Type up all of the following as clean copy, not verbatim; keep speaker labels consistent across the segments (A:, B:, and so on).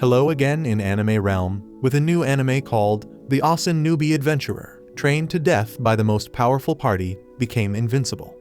A: Hello again in anime realm, with a new anime called The Ossan Newbie Adventurer, trained to death by the most powerful party, became invincible.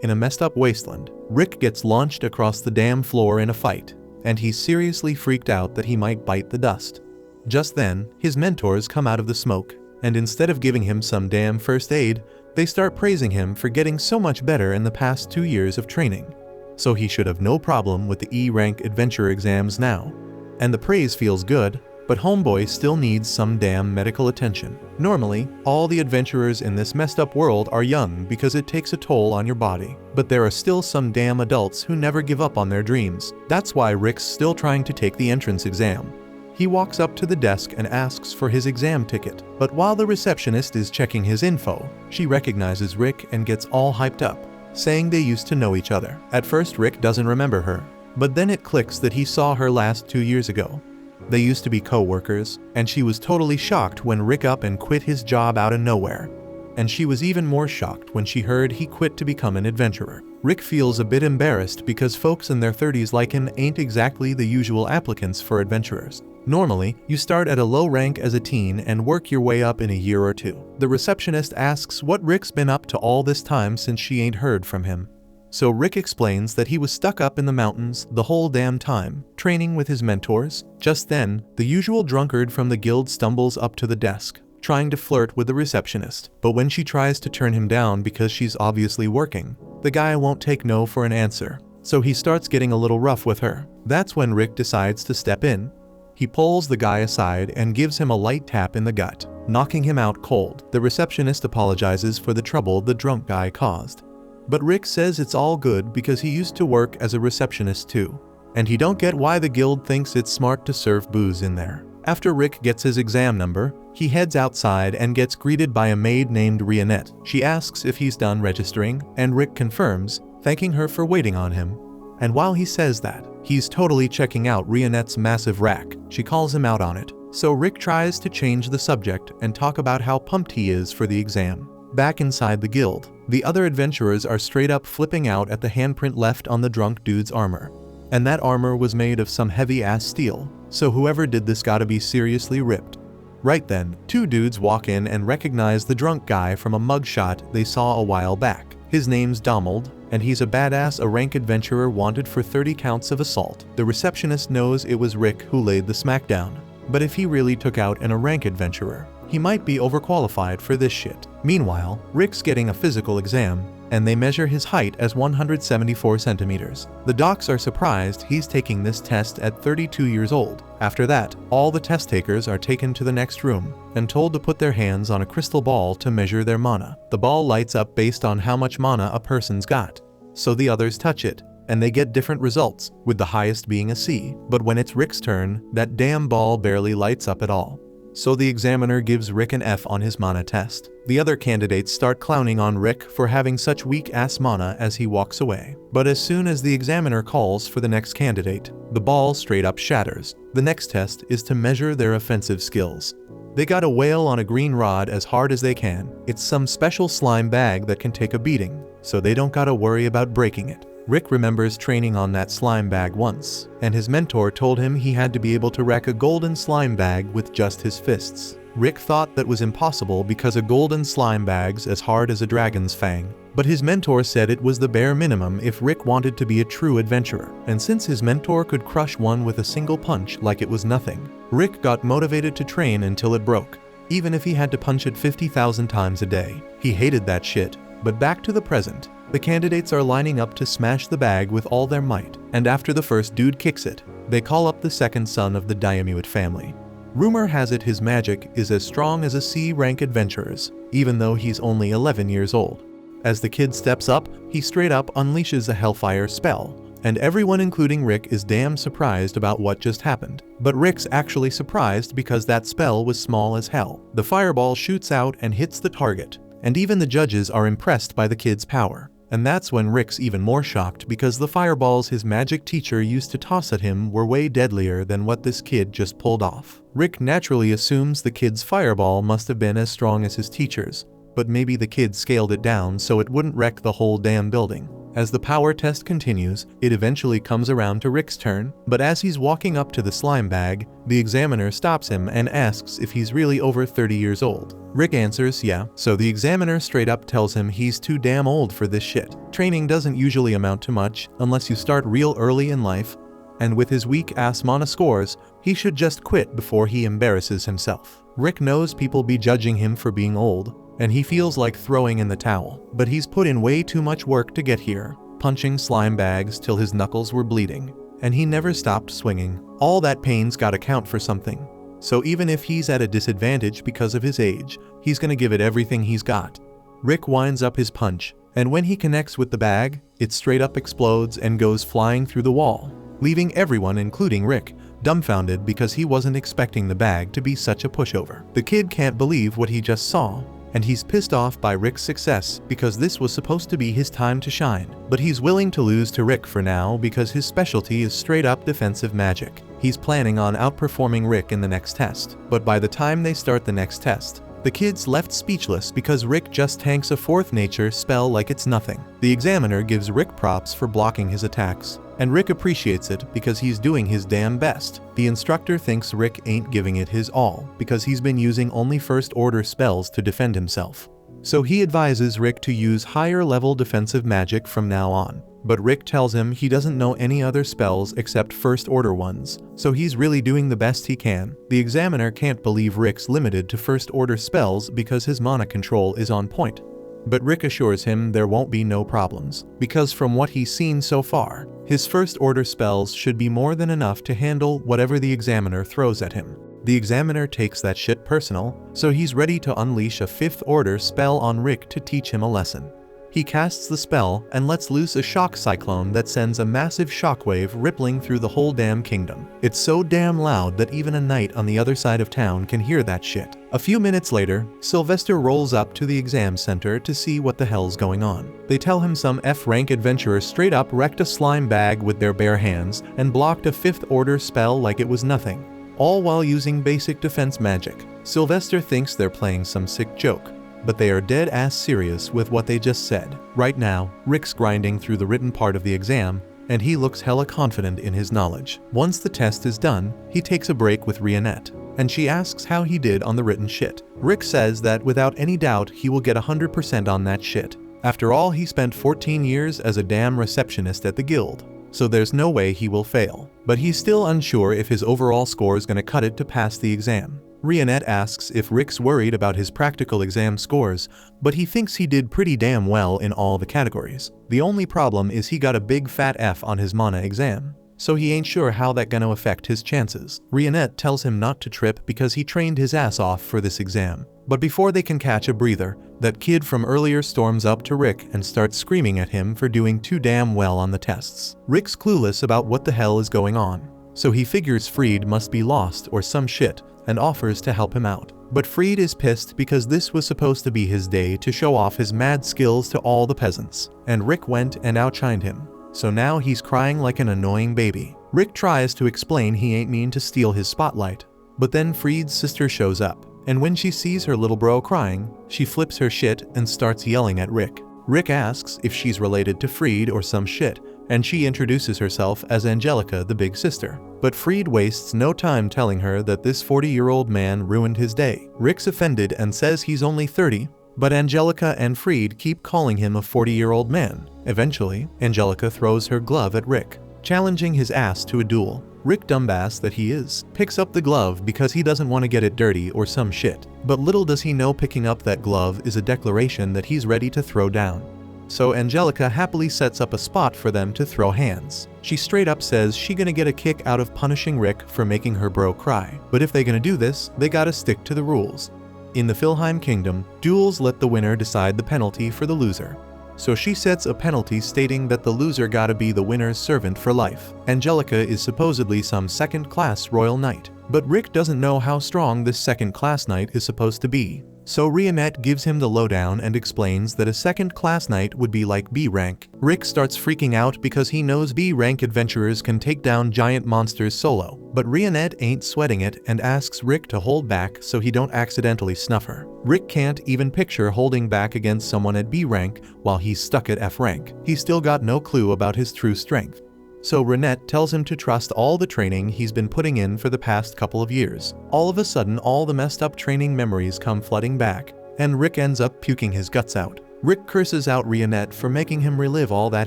A: In a messed up wasteland, Rick gets launched across the damn floor in a fight, and he's seriously freaked out that he might bite the dust. Just then, his mentors come out of the smoke, and instead of giving him some damn first aid, they start praising him for getting so much better in the past 2 years of training. So he should have no problem with the E-rank adventure exams now. And the praise feels good, but homeboy still needs some damn medical attention. Normally, all the adventurers in this messed up world are young because it takes a toll on your body. But there are still some damn adults who never give up on their dreams. That's why Rick's still trying to take the entrance exam. He walks up to the desk and asks for his exam ticket. But while the receptionist is checking his info, she recognizes Rick and gets all hyped up, saying they used to know each other. At first Rick doesn't remember her, but then it clicks that he saw her last 2 years ago. They used to be co-workers, and she was totally shocked when Rick up and quit his job out of nowhere. And she was even more shocked when she heard he quit to become an adventurer. Rick feels a bit embarrassed because folks in their 30s like him ain't exactly the usual applicants for adventurers. Normally, you start at a low rank as a teen and work your way up in a year or two. The receptionist asks what Rick's been up to all this time since she ain't heard from him. So Rick explains that he was stuck up in the mountains the whole damn time, training with his mentors. Just then, the usual drunkard from the guild stumbles up to the desk, trying to flirt with the receptionist. But when she tries to turn him down because she's obviously working, the guy won't take no for an answer. So he starts getting a little rough with her. That's when Rick decides to step in. He pulls the guy aside and gives him a light tap in the gut, knocking him out cold. The receptionist apologizes for the trouble the drunk guy caused. But Rick says it's all good because he used to work as a receptionist too, and he don't get why the guild thinks it's smart to serve booze in there. After Rick gets his exam number, he heads outside and gets greeted by a maid named Rionette. She asks if he's done registering, and Rick confirms, thanking her for waiting on him. And while he says that, he's totally checking out Rionette's massive rack. She calls him out on it. So Rick tries to change the subject and talk about how pumped he is for the exam. Back inside the guild, the other adventurers are straight up flipping out at the handprint left on the drunk dude's armor. And that armor was made of some heavy-ass steel, so whoever did this gotta be seriously ripped. Right then, two dudes walk in and recognize the drunk guy from a mugshot they saw a while back. His name's Donald, and he's a badass rank adventurer wanted for 30 counts of assault. The receptionist knows it was Rick who laid the smackdown, but if he really took out an rank adventurer, he might be overqualified for this shit. Meanwhile, Rick's getting a physical exam, and they measure his height as 174 centimeters. The docs are surprised he's taking this test at 32 years old. After that, all the test takers are taken to the next room and told to put their hands on a crystal ball to measure their mana. The ball lights up based on how much mana a person's got. So the others touch it, and they get different results, with the highest being a C. But when it's Rick's turn, that damn ball barely lights up at all. So the examiner gives Rick an F on his mana test. The other candidates start clowning on Rick for having such weak-ass mana as he walks away. But as soon as the examiner calls for the next candidate, the ball straight up shatters. The next test is to measure their offensive skills. They gotta wail on a green rod as hard as they can. It's some special slime bag that can take a beating, so they don't gotta worry about breaking it. Rick remembers training on that slime bag once, and his mentor told him he had to be able to wreck a golden slime bag with just his fists. Rick thought that was impossible because a golden slime bag's as hard as a dragon's fang. But his mentor said it was the bare minimum if Rick wanted to be a true adventurer. And since his mentor could crush one with a single punch like it was nothing, Rick got motivated to train until it broke, even if he had to punch it 50,000 times a day. He hated that shit. But back to the present. The candidates are lining up to smash the bag with all their might, and after the first dude kicks it, they call up the second son of the Diamute family. Rumor has it his magic is as strong as a C-rank adventurer's, even though he's only 11 years old. As the kid steps up, he straight up unleashes a hellfire spell, and everyone including Rick is damn surprised about what just happened. But Rick's actually surprised because that spell was small as hell. The fireball shoots out and hits the target, and even the judges are impressed by the kid's power. And that's when Rick's even more shocked because the fireballs his magic teacher used to toss at him were way deadlier than what this kid just pulled off. Rick naturally assumes the kid's fireball must have been as strong as his teacher's, but maybe the kid scaled it down so it wouldn't wreck the whole damn building. As the power test continues, it eventually comes around to Rick's turn, but as he's walking up to the slime bag, the examiner stops him and asks if he's really over 30 years old. Rick answers yeah, so the examiner straight up tells him he's too damn old for this shit. Training doesn't usually amount to much unless you start real early in life, and with his weak-ass mana scores, he should just quit before he embarrasses himself. Rick knows people be judging him for being old, and he feels like throwing in the towel, but he's put in way too much work to get here, punching slime bags till his knuckles were bleeding, and he never stopped swinging. All that pain's gotta count for something. So even if he's at a disadvantage because of his age, he's gonna give it everything he's got. Rick winds up his punch, and when he connects with the bag, it straight up explodes and goes flying through the wall, leaving everyone, including Rick, dumbfounded because he wasn't expecting the bag to be such a pushover. The kid can't believe what he just saw, and he's pissed off by Rick's success because this was supposed to be his time to shine. But he's willing to lose to Rick for now because his specialty is straight up defensive magic. He's planning on outperforming Rick in the next test, but by the time they start the next test, the kid's left speechless because Rick just tanks a 4th nature spell like it's nothing. The examiner gives Rick props for blocking his attacks, and Rick appreciates it because he's doing his damn best. The instructor thinks Rick ain't giving it his all because he's been using only 1st order spells to defend himself. So he advises Rick to use higher level defensive magic from now on. But Rick tells him he doesn't know any other spells except 1st order ones, so he's really doing the best he can. The examiner can't believe Rick's limited to 1st order spells because his mana control is on point. But Rick assures him there won't be no problems, because from what he's seen so far, his 1st order spells should be more than enough to handle whatever the examiner throws at him. The examiner takes that shit personal, so he's ready to unleash a 5th order spell on Rick to teach him a lesson. He casts the spell and lets loose a shock cyclone that sends a massive shockwave rippling through the whole damn kingdom. It's so damn loud that even a knight on the other side of town can hear that shit. A few minutes later, Sylvester rolls up to the exam center to see what the hell's going on. They tell him some F-rank adventurer straight up wrecked a slime bag with their bare hands and blocked a 5th order spell like it was nothing, all while using basic defense magic. Sylvester thinks they're playing some sick joke, but they are dead ass serious with what they just said. Right now, Rick's grinding through the written part of the exam, and he looks hella confident in his knowledge. Once the test is done, he takes a break with Rionette, and she asks how he did on the written shit. Rick says that without any doubt he will get 100% on that shit. After all, he spent 14 years as a damn receptionist at the guild, so there's no way he will fail. But he's still unsure if his overall score is gonna cut it to pass the exam. Rionette asks if Rick's worried about his practical exam scores, but he thinks he did pretty damn well in all the categories. The only problem is he got a big fat F on his mana exam, so he ain't sure how that gonna affect his chances. Rionette tells him not to trip because he trained his ass off for this exam. But before they can catch a breather, that kid from earlier storms up to Rick and starts screaming at him for doing too damn well on the tests. Rick's clueless about what the hell is going on, so he figures Freed must be lost or some shit, and offers to help him out. But Freed is pissed because this was supposed to be his day to show off his mad skills to all the peasants, and Rick went and outshined him, so now he's crying like an annoying baby. Rick tries to explain he ain't mean to steal his spotlight, but then Freed's sister shows up, and when she sees her little bro crying, she flips her shit and starts yelling at Rick. Rick asks if she's related to Freed or some shit, and she introduces herself as Angelica, the big sister. But Freed wastes no time telling her that this 40-year-old man ruined his day. Rick's offended and says he's only 30, but Angelica and Freed keep calling him a 40-year-old man. Eventually, Angelica throws her glove at Rick, challenging his ass to a duel. Rick, dumbass that he is, picks up the glove because he doesn't want to get it dirty or some shit. But little does he know picking up that glove is a declaration that he's ready to throw down. So Angelica happily sets up a spot for them to throw hands. She straight up says she gonna get a kick out of punishing Rick for making her bro cry. But if they gonna do this, they gotta stick to the rules. In the Philheim Kingdom, duels let the winner decide the penalty for the loser. So she sets a penalty stating that the loser gotta be the winner's servant for life. Angelica is supposedly some second-class royal knight, but Rick doesn't know how strong this second-class knight is supposed to be. So Rionette gives him the lowdown and explains that a second class knight would be like B rank. Rick starts freaking out because he knows B rank adventurers can take down giant monsters solo, but Rionette ain't sweating it and asks Rick to hold back so he don't accidentally snuff her. Rick can't even picture holding back against someone at B rank while he's stuck at F rank. He's still got no clue about his true strength. So Rionette tells him to trust all the training he's been putting in for the past couple of years. All of a sudden, all the messed up training memories come flooding back, and Rick ends up puking his guts out. Rick curses out Rionette for making him relive all that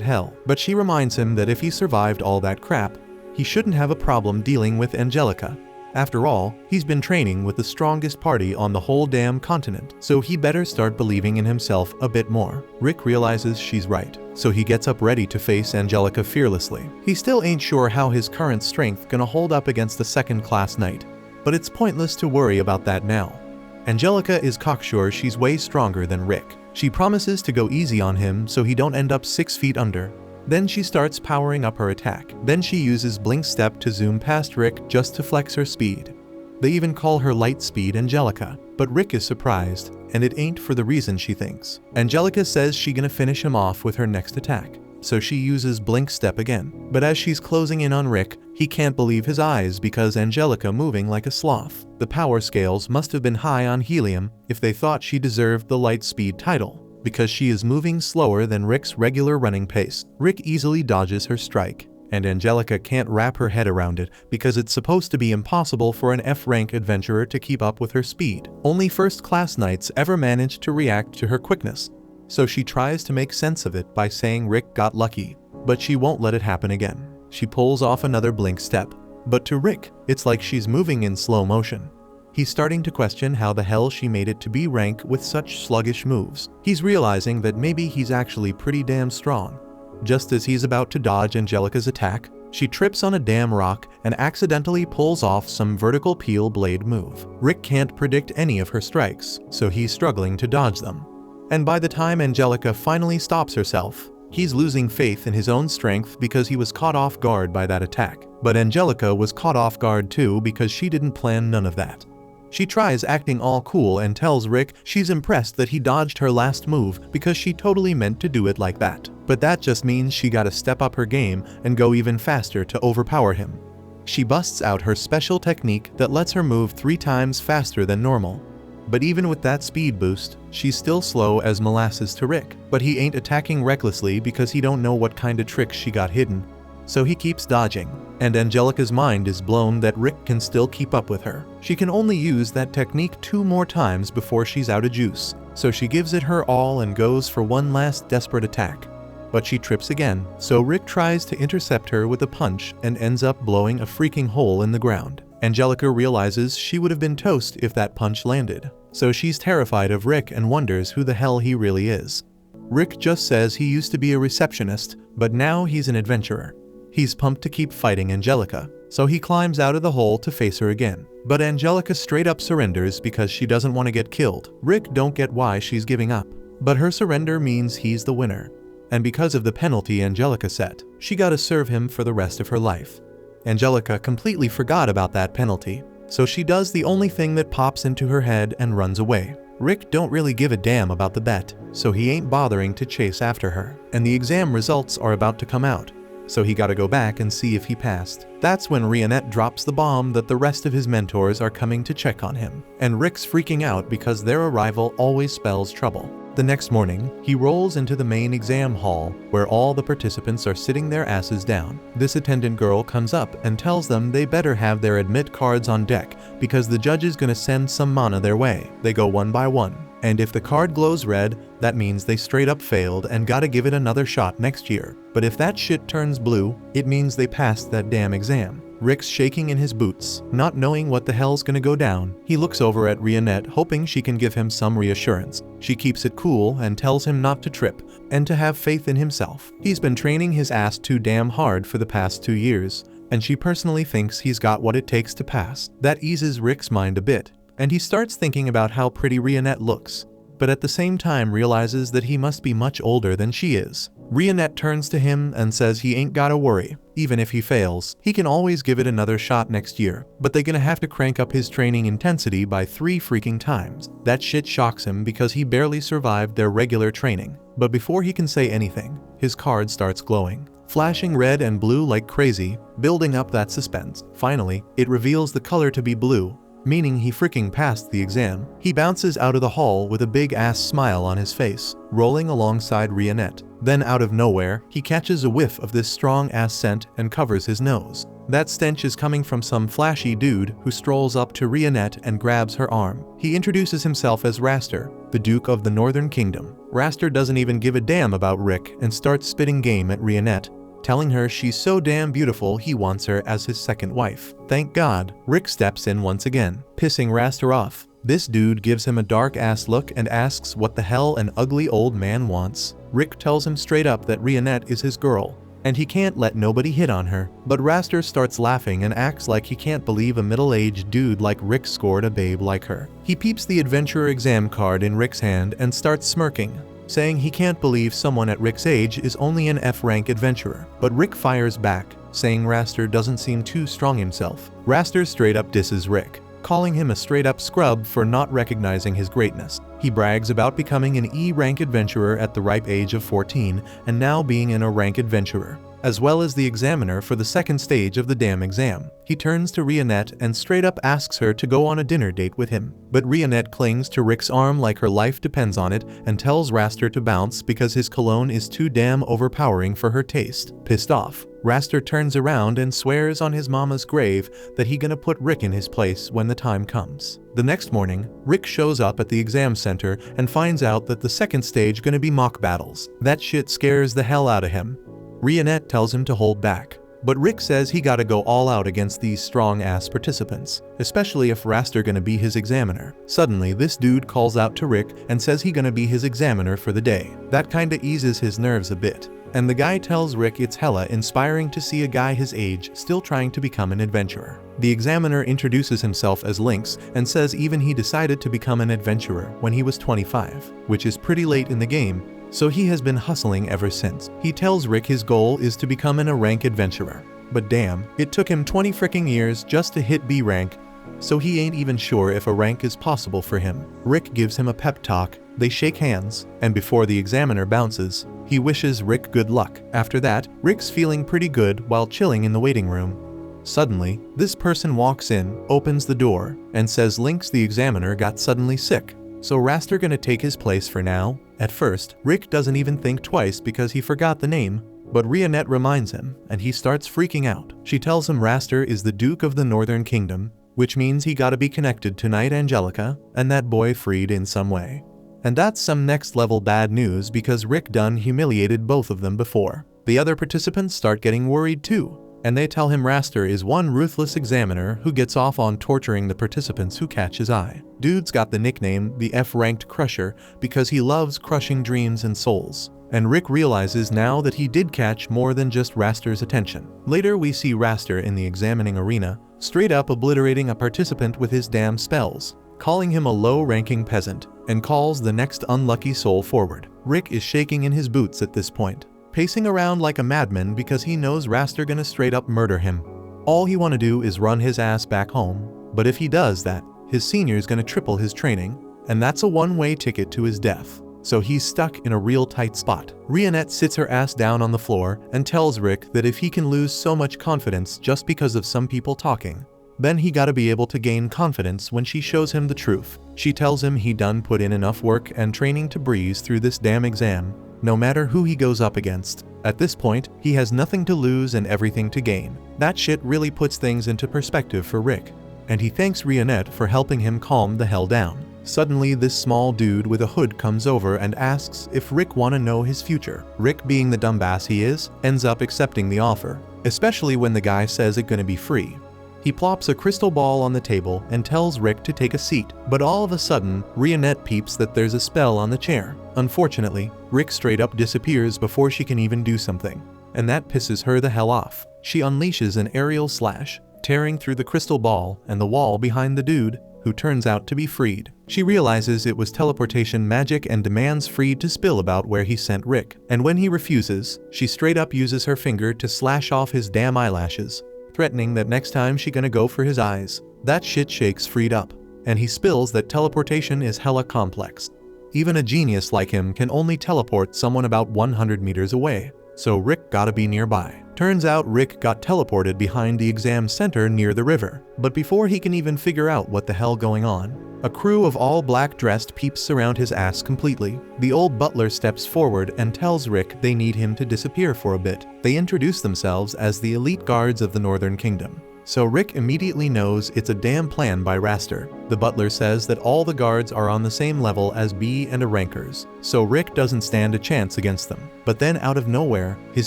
A: hell, but she reminds him that if he survived all that crap, he shouldn't have a problem dealing with Angelica. After all, he's been training with the strongest party on the whole damn continent, so he better start believing in himself a bit more. Rick realizes she's right, so he gets up ready to face Angelica fearlessly. He still ain't sure how his current strength gonna hold up against the second-class knight, but it's pointless to worry about that now. Angelica is cocksure she's way stronger than Rick. She promises to go easy on him so he don't end up 6 feet under. Then she starts powering up her attack. Then she uses Blink Step to zoom past Rick just to flex her speed. They even call her Light Speed Angelica, but Rick is surprised, and it ain't for the reason she thinks. Angelica says she gonna finish him off with her next attack, so she uses Blink Step again. But as she's closing in on Rick, he can't believe his eyes because Angelica moving like a sloth. The power scales must have been high on helium if they thought she deserved the Light Speed title, because she is moving slower than Rick's regular running pace. Rick easily dodges her strike, and Angelica can't wrap her head around it because it's supposed to be impossible for an F-rank adventurer to keep up with her speed. Only first-class knights ever manage to react to her quickness, so she tries to make sense of it by saying Rick got lucky, but she won't let it happen again. She pulls off another Blink Step, but to Rick, it's like she's moving in slow motion. He's starting to question how the hell she made it to B rank with such sluggish moves. He's realizing that maybe he's actually pretty damn strong. Just as he's about to dodge Angelica's attack, she trips on a damn rock and accidentally pulls off some vertical peel blade move. Rick can't predict any of her strikes, so he's struggling to dodge them. And by the time Angelica finally stops herself, he's losing faith in his own strength because he was caught off guard by that attack. But Angelica was caught off guard too because she didn't plan none of that. She tries acting all cool and tells Rick she's impressed that he dodged her last move because she totally meant to do it like that. But that just means she gotta step up her game and go even faster to overpower him. She busts out her special technique that lets her move 3 times faster than normal. But even with that speed boost, she's still slow as molasses to Rick. But he ain't attacking recklessly because he don't know what kind of tricks she got hidden. So he keeps dodging, and Angelica's mind is blown that Rick can still keep up with her. She can only use that technique 2 more times before she's out of juice, so she gives it her all and goes for one last desperate attack. But she trips again, so Rick tries to intercept her with a punch and ends up blowing a freaking hole in the ground. Angelica realizes she would have been toast if that punch landed, so she's terrified of Rick and wonders who the hell he really is. Rick just says he used to be a receptionist, but now he's an adventurer. He's pumped to keep fighting Angelica, so he climbs out of the hole to face her again. But Angelica straight up surrenders because she doesn't want to get killed. Rick don't get why she's giving up, but her surrender means he's the winner. And because of the penalty Angelica set, she gotta serve him for the rest of her life. Angelica completely forgot about that penalty, so she does the only thing that pops into her head and runs away. Rick don't really give a damn about the bet, so he ain't bothering to chase after her. And the exam results are about to come out, so he gotta go back and see if he passed. That's when Rionette drops the bomb that the rest of his mentors are coming to check on him, and Rick's freaking out because their arrival always spells trouble. The next morning, he rolls into the main exam hall where all the participants are sitting their asses down. This attendant girl comes up and tells them they better have their admit cards on deck because the judge is gonna send some mana their way. They go one by one, and if the card glows red, that means they straight up failed and gotta give it another shot next year. But if that shit turns blue, it means they passed that damn exam. Rick's shaking in his boots, not knowing what the hell's gonna go down. He looks over at Rionette hoping she can give him some reassurance. She keeps it cool and tells him not to trip and to have faith in himself. He's been training his ass too damn hard for the past 2 years, and she personally thinks he's got what it takes to pass. That eases Rick's mind a bit, and he starts thinking about how pretty Rionette looks. but at the same time realizes that he must be much older than she is. Rionette turns to him and says he ain't gotta worry. Even if he fails, he can always give it another shot next year, but they're gonna have to crank up his training intensity by 3 freaking times. That shit shocks him because he barely survived their regular training. But before he can say anything, his card starts glowing, flashing red and blue like crazy, building up that suspense. Finally, it reveals the color to be blue, meaning he freaking passed the exam. He bounces out of the hall with a big ass smile on his face, rolling alongside Rionette. Then out of nowhere, he catches a whiff of this strong ass scent and covers his nose. That stench is coming from some flashy dude who strolls up to Rionette and grabs her arm. He introduces himself as Raster, the Duke of the Northern Kingdom. Raster doesn't even give a damn about Rick and starts spitting game at Rionette, telling her she's so damn beautiful he wants her as his second wife. Thank God, Rick steps in once again, pissing Raster off. This dude gives him a dark ass look and asks what the hell an ugly old man wants. Rick tells him straight up that Rionette is his girl, and he can't let nobody hit on her. But Raster starts laughing and acts like he can't believe a middle-aged dude like Rick scored a babe like her. He peeps the adventurer exam card in Rick's hand and starts smirking, saying he can't believe someone at Rick's age is only an F-rank adventurer. But Rick fires back, saying Raster doesn't seem too strong himself. Raster straight up disses Rick, calling him a straight-up scrub for not recognizing his greatness. He brags about becoming an E-rank adventurer at the ripe age of 14 and now being an A-rank adventurer, as well as the examiner for the second stage of the damn exam. He turns to Rionette and straight up asks her to go on a dinner date with him. But Rionette clings to Rick's arm like her life depends on it and tells Raster to bounce because his cologne is too damn overpowering for her taste. Pissed off, Raster turns around and swears on his mama's grave that he gonna put Rick in his place when the time comes. The next morning, Rick shows up at the exam center and finds out that the second stage gonna be mock battles. That shit scares the hell out of him. Rionette tells him to hold back, but Rick says he gotta go all out against these strong-ass participants, especially if Raster gonna be his examiner. Suddenly, this dude calls out to Rick and says he gonna be his examiner for the day. That kinda eases his nerves a bit, and the guy tells Rick it's hella inspiring to see a guy his age still trying to become an adventurer. The examiner introduces himself as Lynx and says even he decided to become an adventurer when he was 25, which is pretty late in the game, so he has been hustling ever since. He tells Rick his goal is to become an A-rank adventurer. But damn, it took him 20 fricking years just to hit B rank, so he ain't even sure if a rank is possible for him. Rick gives him a pep talk, they shake hands, and before the examiner bounces, he wishes Rick good luck. After that, Rick's feeling pretty good while chilling in the waiting room. Suddenly, this person walks in, opens the door, and says Lynx the examiner got suddenly sick, so Raster gonna take his place for now. At first, Rick doesn't even think twice because he forgot the name, but Rionette reminds him, and he starts freaking out. She tells him Raster is the Duke of the Northern Kingdom, which means he gotta be connected to Knight Angelica, and that boy freed in some way. And that's some next level bad news because Rick done humiliated both of them before. The other participants start getting worried too, and they tell him Raster is one ruthless examiner who gets off on torturing the participants who catch his eye. Dude's got the nickname the F-ranked Crusher because he loves crushing dreams and souls. And Rick realizes now that he did catch more than just Raster's attention. Later we see Raster in the examining arena, straight up obliterating a participant with his damn spells, calling him a low-ranking peasant, and calls the next unlucky soul forward. Rick is shaking in his boots at this point, pacing around like a madman because he knows Raster gonna straight up murder him. All he wanna do is run his ass back home, but if he does that, his senior's gonna triple his training, and that's a one-way ticket to his death. So he's stuck in a real tight spot. Rionette sits her ass down on the floor and tells Rick that if he can lose so much confidence just because of some people talking, then he gotta be able to gain confidence when she shows him the truth. She tells him he done put in enough work and training to breeze through this damn exam, no matter who he goes up against. At this point, he has nothing to lose and everything to gain. That shit really puts things into perspective for Rick, and he thanks Rionette for helping him calm the hell down. Suddenly, this small dude with a hood comes over and asks if Rick wanna know his future. Rick, being the dumbass he is, ends up accepting the offer, especially when the guy says it's gonna be free. He plops a crystal ball on the table and tells Rick to take a seat, but all of a sudden, Rionette peeps that there's a spell on the chair. Unfortunately, Rick straight up disappears before she can even do something, and that pisses her the hell off. She unleashes an aerial slash, tearing through the crystal ball and the wall behind the dude, who turns out to be Freed. She realizes it was teleportation magic and demands Freed to spill about where he sent Rick. And when he refuses, she straight up uses her finger to slash off his damn eyelashes, threatening that next time she gonna go for his eyes. That shit shakes Freed up, and he spills that teleportation is hella complex. Even a genius like him can only teleport someone about 100 meters away, so Rick gotta be nearby. Turns out Rick got teleported behind the exam center near the river, but before he can even figure out what the hell going on, a crew of all black dressed peeps surround his ass completely. The old butler steps forward and tells Rick they need him to disappear for a bit. They introduce themselves as the elite guards of the Northern Kingdom. So Rick immediately knows it's a damn plan by Raster. The butler says that all the guards are on the same level as B and A rankers, so Rick doesn't stand a chance against them. But then out of nowhere, his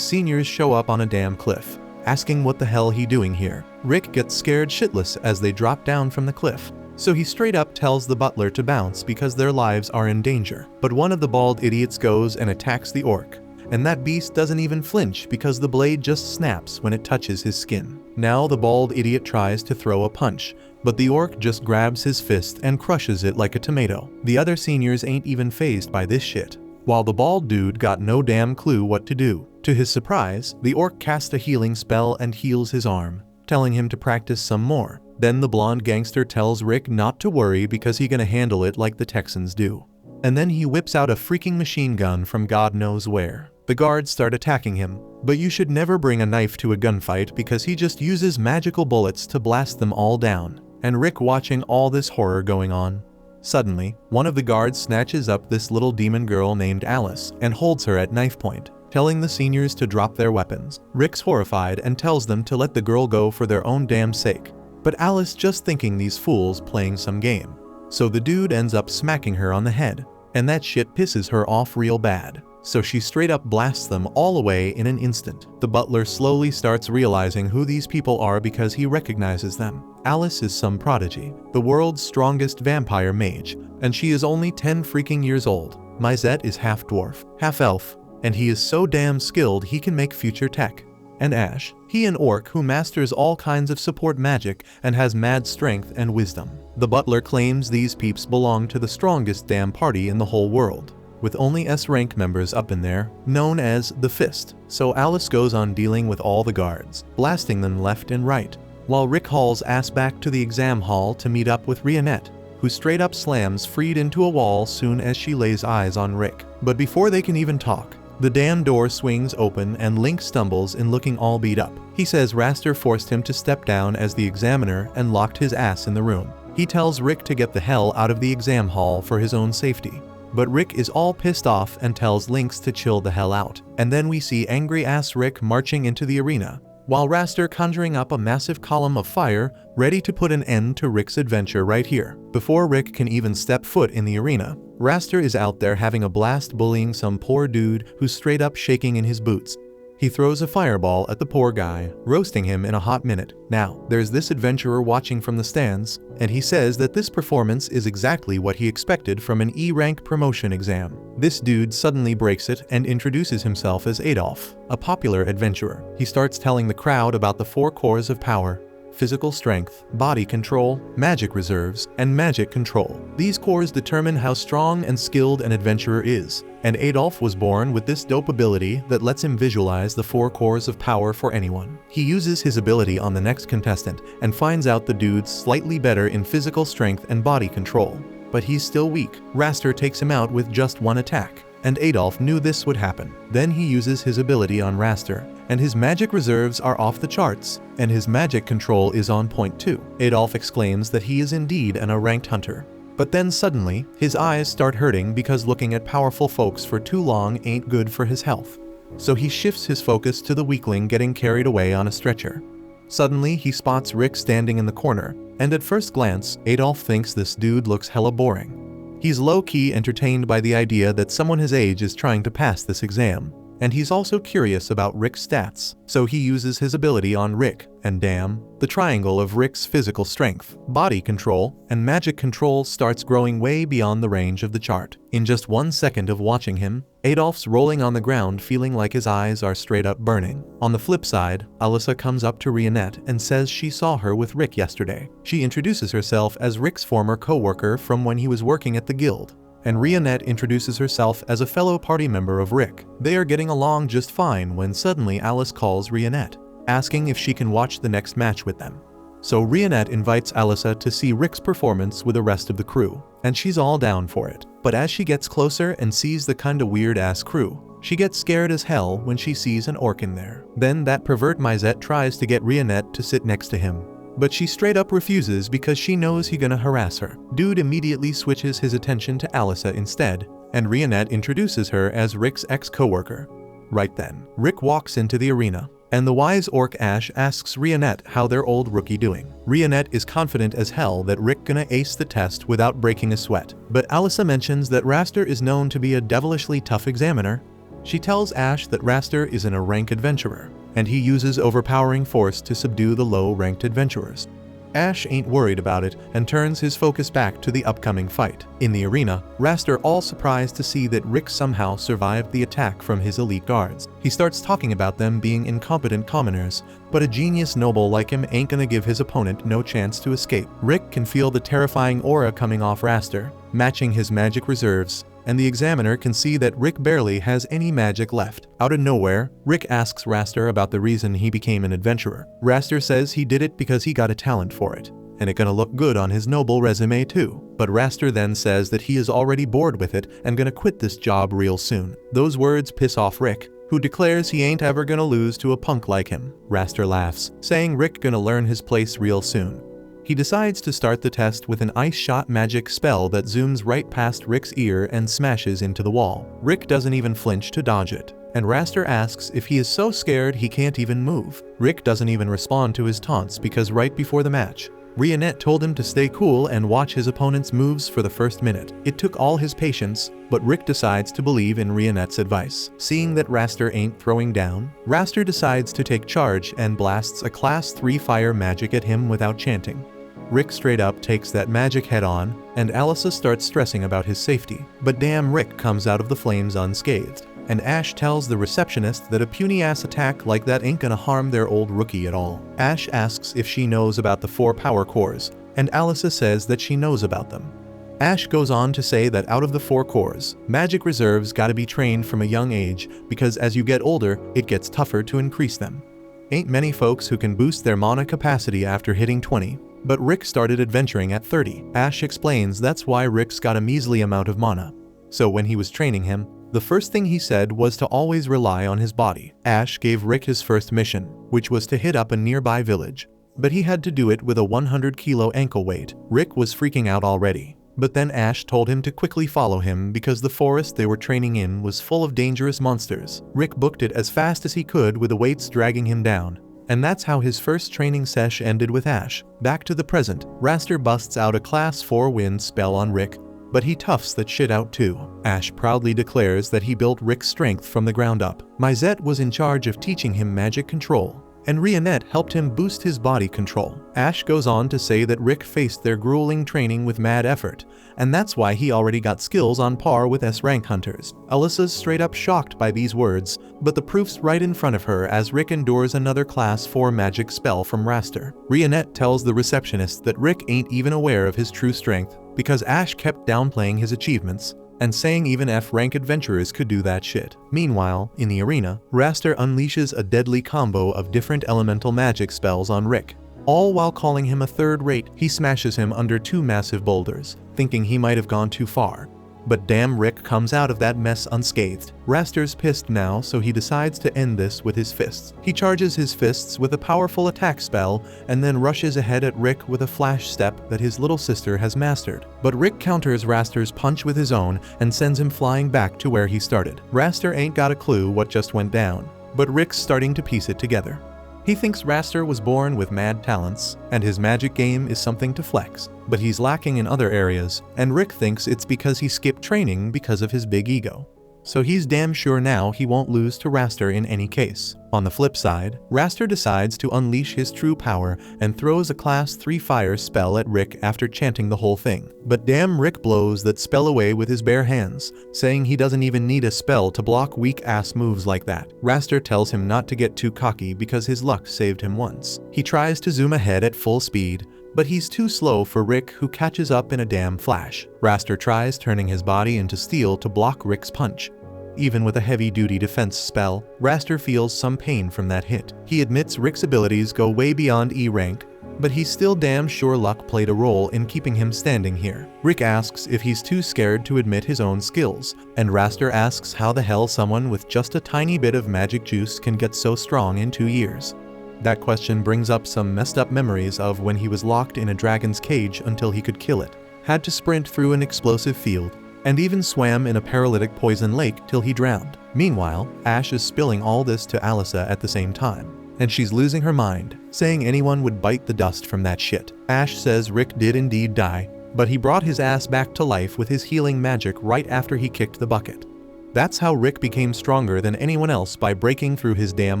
A: seniors show up on a damn cliff, asking what the hell he doing here. Rick gets scared shitless as they drop down from the cliff, so he straight up tells the butler to bounce because their lives are in danger. But one of the bald idiots goes and attacks the orc, and that beast doesn't even flinch because the blade just snaps when it touches his skin. Now the bald idiot tries to throw a punch, but the orc just grabs his fist and crushes it like a tomato. The other seniors ain't even fazed by this shit, while the bald dude got no damn clue what to do. To his surprise, the orc casts a healing spell and heals his arm, telling him to practice some more. Then the blonde gangster tells Rick not to worry because he gonna handle it like the Texans do. And then he whips out a freaking machine gun from God knows where. The guards start attacking him, but you should never bring a knife to a gunfight because he just uses magical bullets to blast them all down. And Rick watching all this horror going on. Suddenly, one of the guards snatches up this little demon girl named Alice and holds her at knife point, telling the seniors to drop their weapons. Rick's horrified and tells them to let the girl go for their own damn sake. But Alice just thinking these fools playing some game. So the dude ends up smacking her on the head, and that shit pisses her off real bad. So she straight up blasts them all away in an instant. The butler slowly starts realizing who these people are because he recognizes them. Alice is some prodigy, the world's strongest vampire mage, and she is only 10 freaking years old. Mizet is half dwarf, half elf, and he is so damn skilled he can make future tech. And Ash, he an orc who masters all kinds of support magic and has mad strength and wisdom. The butler claims these peeps belong to the strongest damn party in the whole world, with only S-rank members up in there, known as the Fist. So Alice goes on dealing with all the guards, blasting them left and right, while Rick hauls ass back to the exam hall to meet up with Rionette, who straight up slams Freed into a wall soon as she lays eyes on Rick. But before they can even talk, the damn door swings open and Link stumbles in looking all beat up. He says Raster forced him to step down as the examiner and locked his ass in the room. He tells Rick to get the hell out of the exam hall for his own safety. But Rick is all pissed off and tells Lynx to chill the hell out. And then we see angry ass Rick marching into the arena, while Raster conjuring up a massive column of fire, ready to put an end to Rick's adventure right here. Before Rick can even step foot in the arena, Raster is out there having a blast bullying some poor dude who's straight up shaking in his boots. He throws a fireball at the poor guy, roasting him in a hot minute. Now, there's this adventurer watching from the stands, and he says that this performance is exactly what he expected from an E-rank promotion exam. This dude suddenly breaks it and introduces himself as Adolf, a popular adventurer. He starts telling the crowd about the 4 cores of power: physical strength, body control, magic reserves, and magic control. These cores determine how strong and skilled an adventurer is, and Adolf was born with this dope ability that lets him visualize the 4 cores of power for anyone. He uses his ability on the next contestant and finds out the dude's slightly better in physical strength and body control, but he's still weak. Raster takes him out with just one attack, and Adolf knew this would happen. Then he uses his ability on Raster, and his magic reserves are off the charts, and his magic control is on point too. Adolf exclaims that he is indeed an A-ranked hunter. But then suddenly, his eyes start hurting because looking at powerful folks for too long ain't good for his health. So he shifts his focus to the weakling getting carried away on a stretcher. Suddenly, he spots Rick standing in the corner, and at first glance, Adolf thinks this dude looks hella boring. He's low-key entertained by the idea that someone his age is trying to pass this exam. and he's also curious about Rick's stats, so he uses his ability on Rick, and damn, the triangle of Rick's physical strength, body control, and magic control starts growing way beyond the range of the chart. In just 1 second of watching him, Adolf's rolling on the ground feeling like his eyes are straight up burning. On the flip side, Alyssa comes up to Rionette and says she saw her with Rick yesterday. She introduces herself as Rick's former co-worker from when he was working at the guild, and Rionette introduces herself as a fellow party member of Rick. They are getting along just fine when suddenly Alice calls Rionette, asking if she can watch the next match with them. So Rionette invites Alyssa to see Rick's performance with the rest of the crew, and she's all down for it. But as she gets closer and sees the kinda weird-ass crew, she gets scared as hell when she sees an orc in there. Then that pervert Misette tries to get Rionette to sit next to him, but she straight up refuses because she knows he's gonna harass her. Dude immediately switches his attention to Alyssa instead, and Rionette introduces her as Rick's ex-coworker. Right then, Rick walks into the arena, and the wise orc Ash asks Rionette how their old rookie doing. Rionette is confident as hell that Rick gonna ace the test without breaking a sweat, but Alyssa mentions that Raster is known to be a devilishly tough examiner. She tells Ash that Raster isn't a rank adventurer, and he uses overpowering force to subdue the low-ranked adventurers. Ash ain't worried about it and turns his focus back to the upcoming fight. In the arena, Raster all surprised to see that Rick somehow survived the attack from his elite guards. He starts talking about them being incompetent commoners, but a genius noble like him ain't gonna give his opponent no chance to escape. Rick can feel the terrifying aura coming off Raster, matching his magic reserves, and the examiner can see that Rick barely has any magic left. Out of nowhere, Rick asks Raster about the reason he became an adventurer. Raster says he did it because he got a talent for it, and it gonna look good on his noble resume too. But Raster then says that he is already bored with it and gonna quit this job real soon. Those words piss off Rick, who declares he ain't ever gonna lose to a punk like him. Raster laughs, saying Rick gonna learn his place real soon. He decides to start the test with an ice shot magic spell that zooms right past Rick's ear and smashes into the wall. Rick doesn't even flinch to dodge it, and Raster asks if he is so scared he can't even move. Rick doesn't even respond to his taunts because right before the match, Rionette told him to stay cool and watch his opponent's moves for the first minute. It took all his patience, but Rick decides to believe in Rionette's advice. Seeing that Raster ain't throwing down, Raster decides to take charge and blasts a class 3 fire magic at him without chanting. Rick straight up takes that magic head on, and Alyssa starts stressing about his safety. But damn, Rick comes out of the flames unscathed, and Ash tells the receptionist that a puny-ass attack like that ain't gonna harm their old rookie at all. Ash asks if she knows about the 4 power cores, and Alyssa says that she knows about them. Ash goes on to say that out of the 4 cores, magic reserves gotta be trained from a young age because as you get older, it gets tougher to increase them. Ain't many folks who can boost their mana capacity after hitting 20. But Rick started adventuring at 30. Ash explains that's why Rick's got a measly amount of mana. So when he was training him, the first thing he said was to always rely on his body. Ash gave Rick his first mission, which was to hit up a nearby village. But he had to do it with a 100-kilo ankle weight. Rick was freaking out already. But then Ash told him to quickly follow him because the forest they were training in was full of dangerous monsters. Rick booked it as fast as he could with the weights dragging him down. And that's how his first training sesh ended with Ash. Back to the present, Raster busts out a class 4 wind spell on Rick, but he toughs that shit out too. Ash proudly declares that he built Rick's strength from the ground up. Misette was in charge of teaching him magic control, and Rionette helped him boost his body control. Ash goes on to say that Rick faced their grueling training with mad effort, and that's why he already got skills on par with S-rank hunters. Alyssa's straight up shocked by these words, but the proof's right in front of her as Rick endures another class 4 magic spell from Raster. Rionette tells the receptionist that Rick ain't even aware of his true strength, because Ash kept downplaying his achievements, and saying even F-rank adventurers could do that shit. Meanwhile, in the arena, Raster unleashes a deadly combo of different elemental magic spells on Rick. All while calling him a third-rate, he smashes him under 2 massive boulders, thinking he might have gone too far. But damn, Rick comes out of that mess unscathed. Raster's pissed now, so he decides to end this with his fists. He charges his fists with a powerful attack spell, and then rushes ahead at Rick with a flash step that his little sister has mastered. But Rick counters Raster's punch with his own, and sends him flying back to where he started. Raster ain't got a clue what just went down, but Rick's starting to piece it together. He thinks Raster was born with mad talents, and his magic game is something to flex, but he's lacking in other areas, and Rick thinks it's because he skipped training because of his big ego. so he's damn sure now he won't lose to Raster in any case. On the flip side, Raster decides to unleash his true power and throws a class 3 fire spell at Rick after chanting the whole thing. But damn, Rick blows that spell away with his bare hands, saying he doesn't even need a spell to block weak-ass moves like that. Raster tells him not to get too cocky because his luck saved him once. He tries to zoom ahead at full speed, but he's too slow for Rick, who catches up in a damn flash. Raster tries turning his body into steel to block Rick's punch. Even with a heavy-duty defense spell, Raster feels some pain from that hit. He admits Rick's abilities go way beyond E rank, but he's still damn sure luck played a role in keeping him standing here. Rick asks if he's too scared to admit his own skills, and Raster asks how the hell someone with just a tiny bit of magic juice can get so strong in 2 years. That question brings up some messed up memories of when he was locked in a dragon's cage until he could kill it, had to sprint through an explosive field, and even swam in a paralytic poison lake till he drowned. Meanwhile, Ash is spilling all this to Alyssa at the same time, and she's losing her mind, saying anyone would bite the dust from that shit. Ash says Rick did indeed die, but he brought his ass back to life with his healing magic right after he kicked the bucket. That's how Rick became stronger than anyone else, by breaking through his damn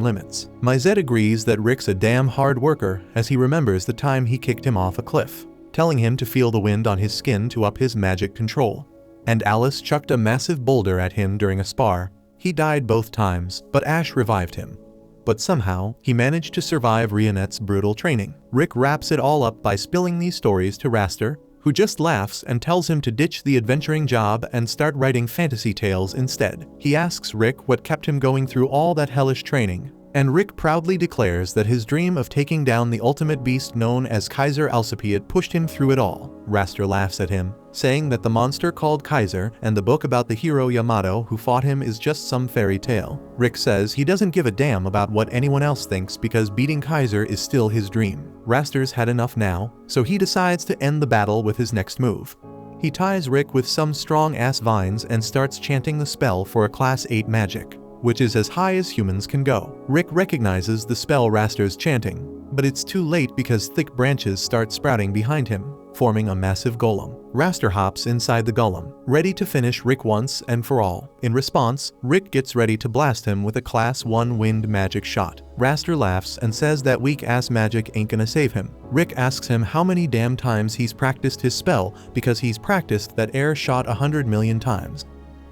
A: limits. Mizette agrees that Rick's a damn hard worker, as he remembers the time he kicked him off a cliff, telling him to feel the wind on his skin to up his magic control. And Alice chucked a massive boulder at him during a spar. He died both times, but Ash revived him. But somehow, he managed to survive Rionette's brutal training. Rick wraps it all up by spilling these stories to Raster, who just laughs and tells him to ditch the adventuring job and start writing fantasy tales instead. He asks Rick what kept him going through all that hellish training, and Rick proudly declares that his dream of taking down the ultimate beast known as Kaiser Alcipiad pushed him through it all. Raster laughs at him, saying that the monster called Kaiser and the book about the hero Yamato who fought him is just some fairy tale. Rick says he doesn't give a damn about what anyone else thinks because beating Kaiser is still his dream. Raster's had enough now, so he decides to end the battle with his next move. He ties Rick with some strong-ass vines and starts chanting the spell for a class 8 magic, which is as high as humans can go. Rick recognizes the spell Raster's chanting, but it's too late because thick branches start sprouting behind him, forming a massive golem. Raster hops inside the golem, ready to finish Rick once and for all. In response, Rick gets ready to blast him with a class 1 wind magic shot. Raster laughs and says that weak-ass magic ain't gonna save him. Rick asks him how many damn times he's practiced his spell, because he's practiced that air shot 100 million times.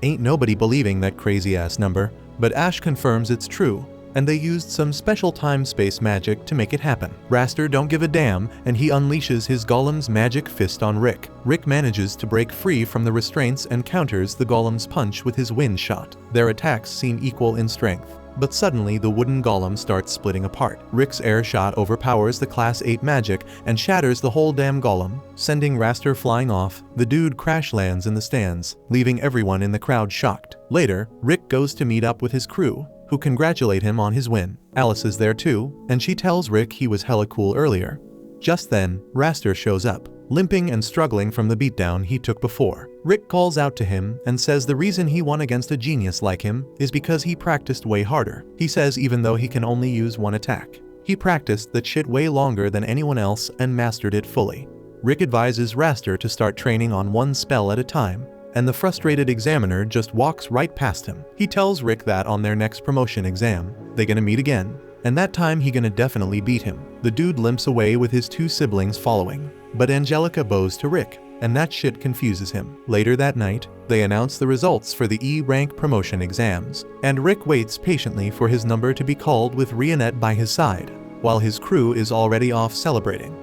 A: Ain't nobody believing that crazy-ass number, but Ash confirms it's true, and they used some special time-space magic to make it happen. Raster don't give a damn, and he unleashes his golem's magic fist on Rick. Rick manages to break free from the restraints and counters the golem's punch with his wind shot. Their attacks seem equal in strength, but suddenly the wooden golem starts splitting apart. Rick's air shot overpowers the class 8 magic and shatters the whole damn golem, sending Raster flying off. The dude crash lands in the stands, leaving everyone in the crowd shocked. Later, Rick goes to meet up with his crew, who congratulate him on his win. Alice is there too, and she tells Rick he was hella cool earlier. Just then, Raster shows up, limping and struggling from the beatdown he took before. Rick calls out to him and says the reason he won against a genius like him is because he practiced way harder. He says even though he can only use one attack, he practiced that shit way longer than anyone else and mastered it fully. Rick advises Raster to start training on one spell at a time, and the frustrated examiner just walks right past him. He tells Rick that on their next promotion exam, they gonna meet again, and that time he gonna definitely beat him. The dude limps away with his 2 siblings following, but Angelica bows to Rick, and that shit confuses him. Later that night, they announce the results for the E-rank promotion exams, and Rick waits patiently for his number to be called with Rionette by his side, while his crew is already off celebrating.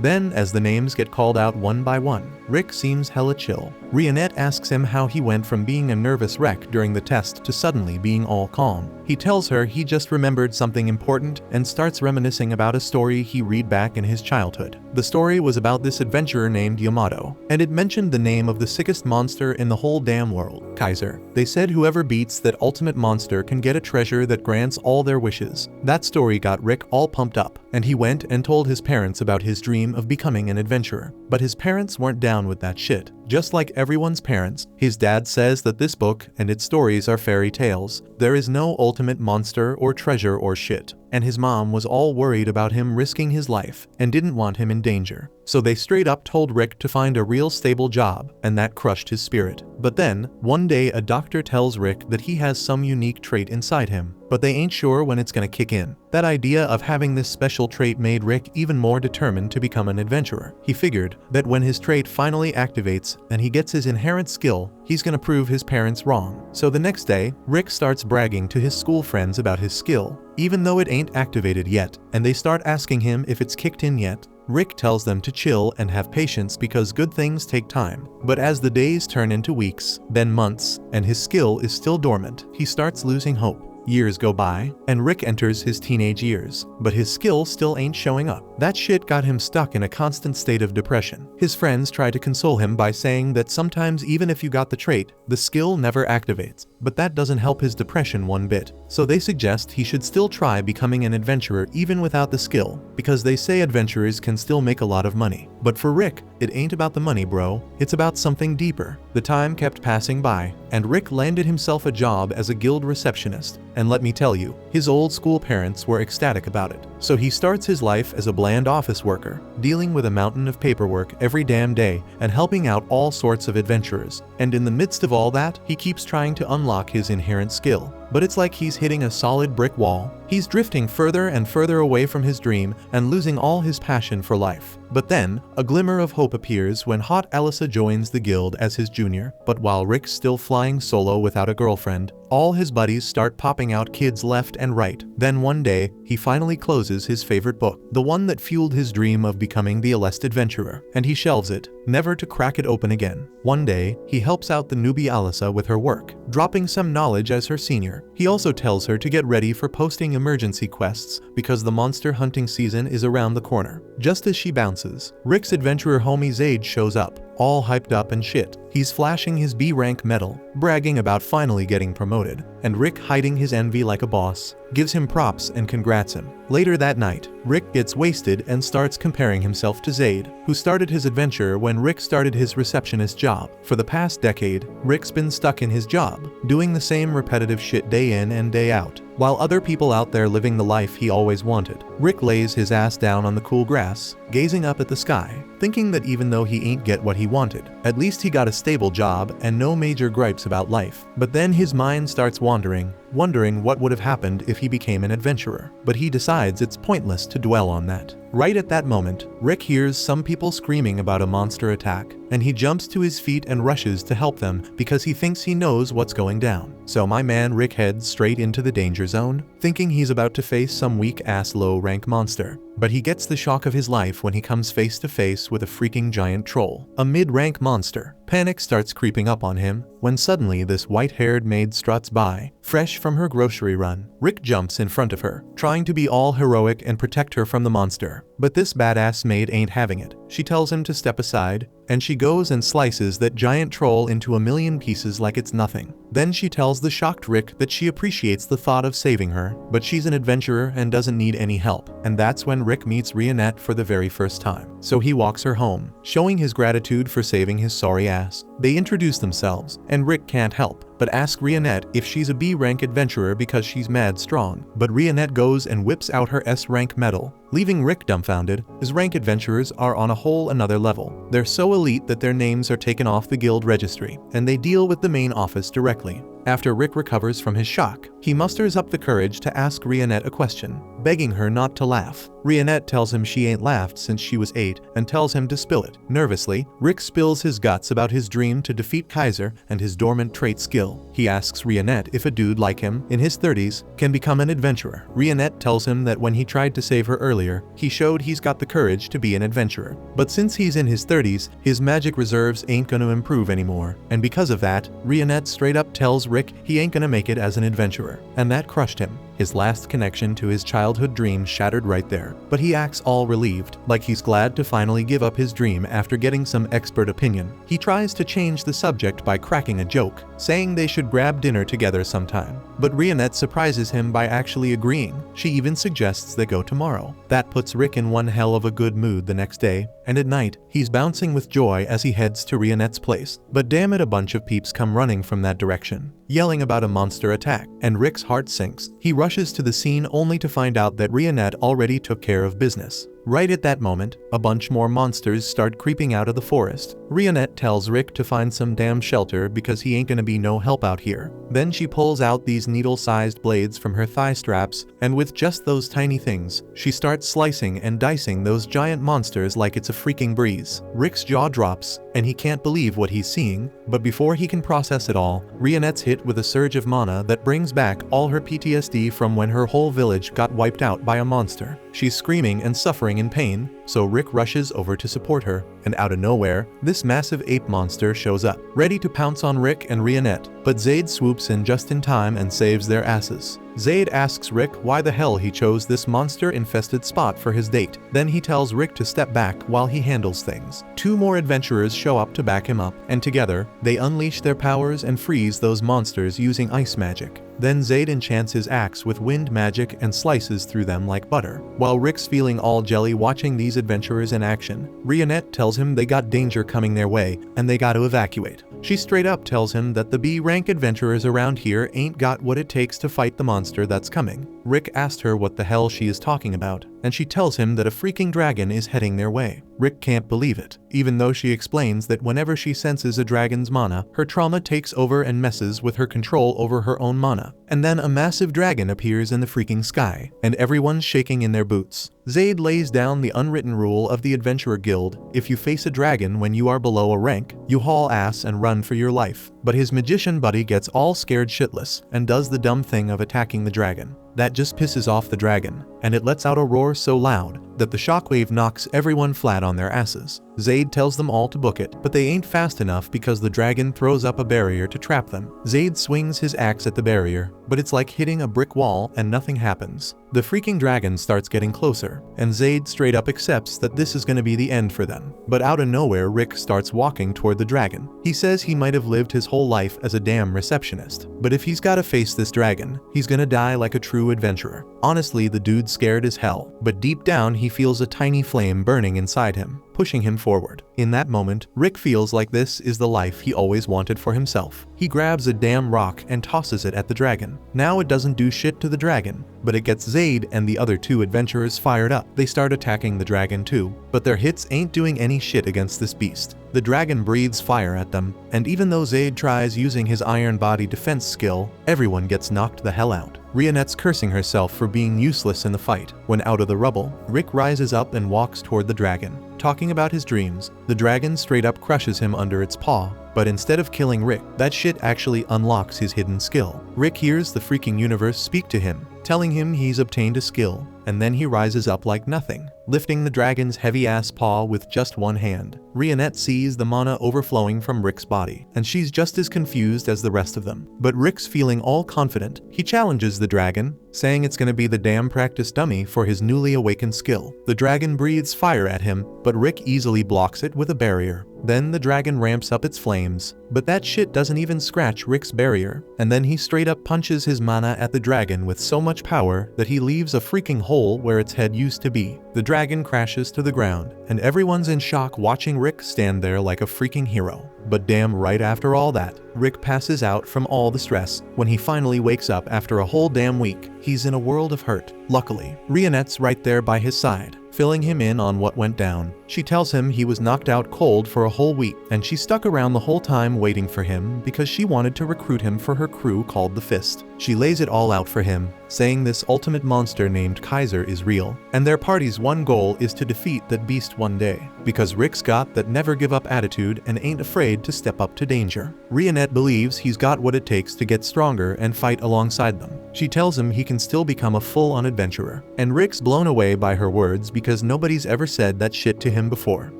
A: Then, as the names get called out one by one, Rick seems hella chill. Rionette asks him how he went from being a nervous wreck during the test to suddenly being all calm. He tells her he just remembered something important and starts reminiscing about a story he read back in his childhood. The story was about this adventurer named Yamato, and it mentioned the name of the sickest monster in the whole damn world, Kaiser. They said whoever beats that ultimate monster can get a treasure that grants all their wishes. That story got Rick all pumped up, and he went and told his parents about his dream of becoming an adventurer. But his parents weren't down with that shit. Just like everyone's parents, his dad says that this book and its stories are fairy tales. There is no ultimate monster or treasure or shit. and his mom was all worried about him risking his life and didn't want him in danger. So they straight up told Rick to find a real stable job, and that crushed his spirit. But then, one day a doctor tells Rick that he has some unique trait inside him, but they ain't sure when it's gonna kick in. That idea of having this special trait made Rick even more determined to become an adventurer. He figured that when his trait finally activates and he gets his inherent skill, he's gonna prove his parents wrong. So the next day, Rick starts bragging to his school friends about his skill, even though it ain't activated yet, and they start asking him if it's kicked in yet. Rick tells them to chill and have patience because good things take time. But as the days turn into weeks, then months, and his skill is still dormant, he starts losing hope. Years go by, and Rick enters his teenage years, but his skill still ain't showing up. That shit got him stuck in a constant state of depression. His friends try to console him by saying that sometimes even if you got the trait, the skill never activates, but that doesn't help his depression one bit. So they suggest he should still try becoming an adventurer even without the skill, because they say adventurers can still make a lot of money. But for Rick, it ain't about the money, bro. It's about something deeper. The time kept passing by, and Rick landed himself a job as a guild receptionist. And let me tell you, his old school parents were ecstatic about it. So he starts his life as a bland office worker, dealing with a mountain of paperwork every damn day and helping out all sorts of adventurers. And in the midst of all that, he keeps trying to unlock his inherent skill. But it's like he's hitting a solid brick wall. He's drifting further and further away from his dream and losing all his passion for life. But then, a glimmer of hope appears when hot Alyssa joins the guild as his junior. But while Rick's still flying solo without a girlfriend, all his buddies start popping out kids left and right. Then one day, he finally closes his favorite book, the one that fueled his dream of becoming the elite adventurer, and he shelves it, never to crack it open again. One day, he helps out the newbie Alyssa with her work, dropping some knowledge as her senior. He also tells her to get ready for posting emergency quests because the monster hunting season is around the corner. Just as she bounces, Rick's adventurer homie Zaid shows up, all hyped up and shit. He's flashing his B rank medal, bragging about finally getting promoted, and Rick, hiding his envy like a boss, gives him props and congrats him. Later that night, Rick gets wasted and starts comparing himself to Zaid, who started his adventure when Rick started his receptionist job. For the past decade, Rick's been stuck in his job, doing the same repetitive shit day in and day out, while other people out there living the life he always wanted. Rick lays his ass down on the cool grass, gazing up at the sky, thinking that even though he ain't get what he wanted, at least he got a stable job and no major gripes about life. But then his mind starts wandering, wondering what would have happened if he became an adventurer. But he decides it's pointless to dwell on that. Right at that moment, Rick hears some people screaming about a monster attack, and he jumps to his feet and rushes to help them because he thinks he knows what's going down. So my man Rick heads straight into the danger zone, thinking he's about to face some weak-ass low-rank monster. But he gets the shock of his life when he comes face to face with a freaking giant troll, a mid-rank monster. Panic starts creeping up on him when suddenly this white-haired maid struts by, fresh from her grocery run. Rick jumps in front of her, trying to be all heroic and protect her from the monster. But this badass maid ain't having it. She tells him to step aside, and she goes and slices that giant troll into a million pieces like it's nothing. Then she tells the shocked Rick that she appreciates the thought of saving her, but she's an adventurer and doesn't need any help. And that's when Rick meets Rionette for the very first time. So he walks her home, showing his gratitude for saving his sorry ass. They introduce themselves, and Rick can't help but ask Rionette if she's a B-rank adventurer because she's mad strong. But Rionette goes and whips out her S-rank medal, leaving Rick dumbfounded, as rank adventurers are on a whole another level. They're so elite that their names are taken off the guild registry, and they deal with the main office directly. After Rick recovers from his shock, he musters up the courage to ask Rionette a question, begging her not to laugh. Rionette tells him she ain't laughed since she was 8 and tells him to spill it. Nervously, Rick spills his guts about his dream to defeat Kaiser and his dormant trait skill. He asks Rionette if a dude like him, in his 30s, can become an adventurer. Rionette tells him that when he tried to save her earlier, he showed he's got the courage to be an adventurer. But since he's in his 30s, his magic reserves ain't gonna improve anymore. And because of that, Rionette straight up tells Rick he ain't gonna make it as an adventurer. And that crushed him. His last connection to his childhood dream shattered right there. But he acts all relieved, like he's glad to finally give up his dream after getting some expert opinion. He tries to change the subject by cracking a joke, saying they should grab dinner together sometime. But Rionette surprises him by actually agreeing. She even suggests they go tomorrow. That puts Rick in one hell of a good mood the next day, and at night, he's bouncing with joy as he heads to Rionette's place. But damn it, a bunch of peeps come running from that direction, yelling about a monster attack, and Rick's heart sinks. He rushes rushes to the scene only to find out that Rionette already took care of business. Right at that moment, a bunch more monsters start creeping out of the forest. Rionette tells Rick to find some damn shelter because he ain't gonna be no help out here. Then she pulls out these needle-sized blades from her thigh straps, and with just those tiny things, she starts slicing and dicing those giant monsters like it's a freaking breeze. Rick's jaw drops, and he can't believe what he's seeing, but before he can process it all, Rionette's hit with a surge of mana that brings back all her PTSD from when her whole village got wiped out by a monster. She's screaming and suffering in pain, so Rick rushes over to support her, and out of nowhere, this massive ape monster shows up, ready to pounce on Rick and Rionette, but Zaid swoops in just in time and saves their asses. Zaid asks Rick why the hell he chose this monster-infested spot for his date. Then he tells Rick to step back while he handles things. 2 more adventurers show up to back him up, and together, they unleash their powers and freeze those monsters using ice magic. Then Zaid enchants his axe with wind magic and slices through them like butter. While Rick's feeling all jelly watching these adventurers in action, Rionette tells him they got danger coming their way and they gotta evacuate. She straight up tells him that the B-rank adventurers around here ain't got what it takes to fight the monster that's coming. Rick asked her what the hell she is talking about, and she tells him that a freaking dragon is heading their way. Rick can't believe it, even though she explains that whenever she senses a dragon's mana, her trauma takes over and messes with her control over her own mana. And then a massive dragon appears in the freaking sky, and everyone's shaking in their boots. Zaid lays down the unwritten rule of the Adventurer Guild: if you face a dragon when you are below a rank, you haul ass and run for your life. But his magician buddy gets all scared shitless and does the dumb thing of attacking the dragon. That just pisses off the dragon, and it lets out a roar so loud that the shockwave knocks everyone flat on their asses. Zaid tells them all to book it, but they ain't fast enough because the dragon throws up a barrier to trap them. Zaid swings his axe at the barrier, but it's like hitting a brick wall and nothing happens. The freaking dragon starts getting closer, and Zaid straight up accepts that this is gonna be the end for them. But out of nowhere, Rick starts walking toward the dragon. He says he might have lived his whole life as a damn receptionist, but if he's gotta face this dragon, he's gonna die like a true adventurer. Honestly, the dude's scared as hell, but deep down he feels a tiny flame burning inside him, pushing him forward. In that moment, Rick feels like this is the life he always wanted for himself. He grabs a damn rock and tosses it at the dragon. Now it doesn't do shit to the dragon, but it gets Zaid and the other 2 adventurers fired up. They start attacking the dragon too, but their hits ain't doing any shit against this beast. The dragon breathes fire at them, and even though Zaid tries using his iron body defense skill, everyone gets knocked the hell out. Rionette's cursing herself for being useless in the fight. When out of the rubble, Rick rises up and walks toward the dragon. Talking about his dreams, the dragon straight up crushes him under its paw, but instead of killing Rick, that shit actually unlocks his hidden skill. Rick hears the freaking universe speak to him, telling him he's obtained a skill, and then he rises up like nothing, lifting the dragon's heavy-ass paw with just one hand. Rionette sees the mana overflowing from Rick's body, and she's just as confused as the rest of them. But Rick's feeling all confident. He challenges the dragon, saying it's gonna be the damn practice dummy for his newly awakened skill. The dragon breathes fire at him, but Rick easily blocks it with a barrier. Then the dragon ramps up its flames, but that shit doesn't even scratch Rick's barrier, and then he straight up punches his mana at the dragon with so much power that he leaves a freaking hole where its head used to be. The dragon crashes to the ground, and everyone's in shock watching Rick stand there like a freaking hero. But damn right after all that, Rick passes out from all the stress. When he finally wakes up after a whole damn week, he's in a world of hurt. Luckily, Rionette's right there by his side, filling him in on what went down. She tells him he was knocked out cold for a whole week, and she stuck around the whole time waiting for him because she wanted to recruit him for her crew called the Fist. She lays it all out for him, saying this ultimate monster named Kaiser is real, and their party's one goal is to defeat that beast one day, because Rick's got that never give up attitude and ain't afraid to step up to danger. Rionette believes he's got what it takes to get stronger and fight alongside them. She tells him he can still become a full-on adventurer, and Rick's blown away by her words because nobody's ever said that shit to him before.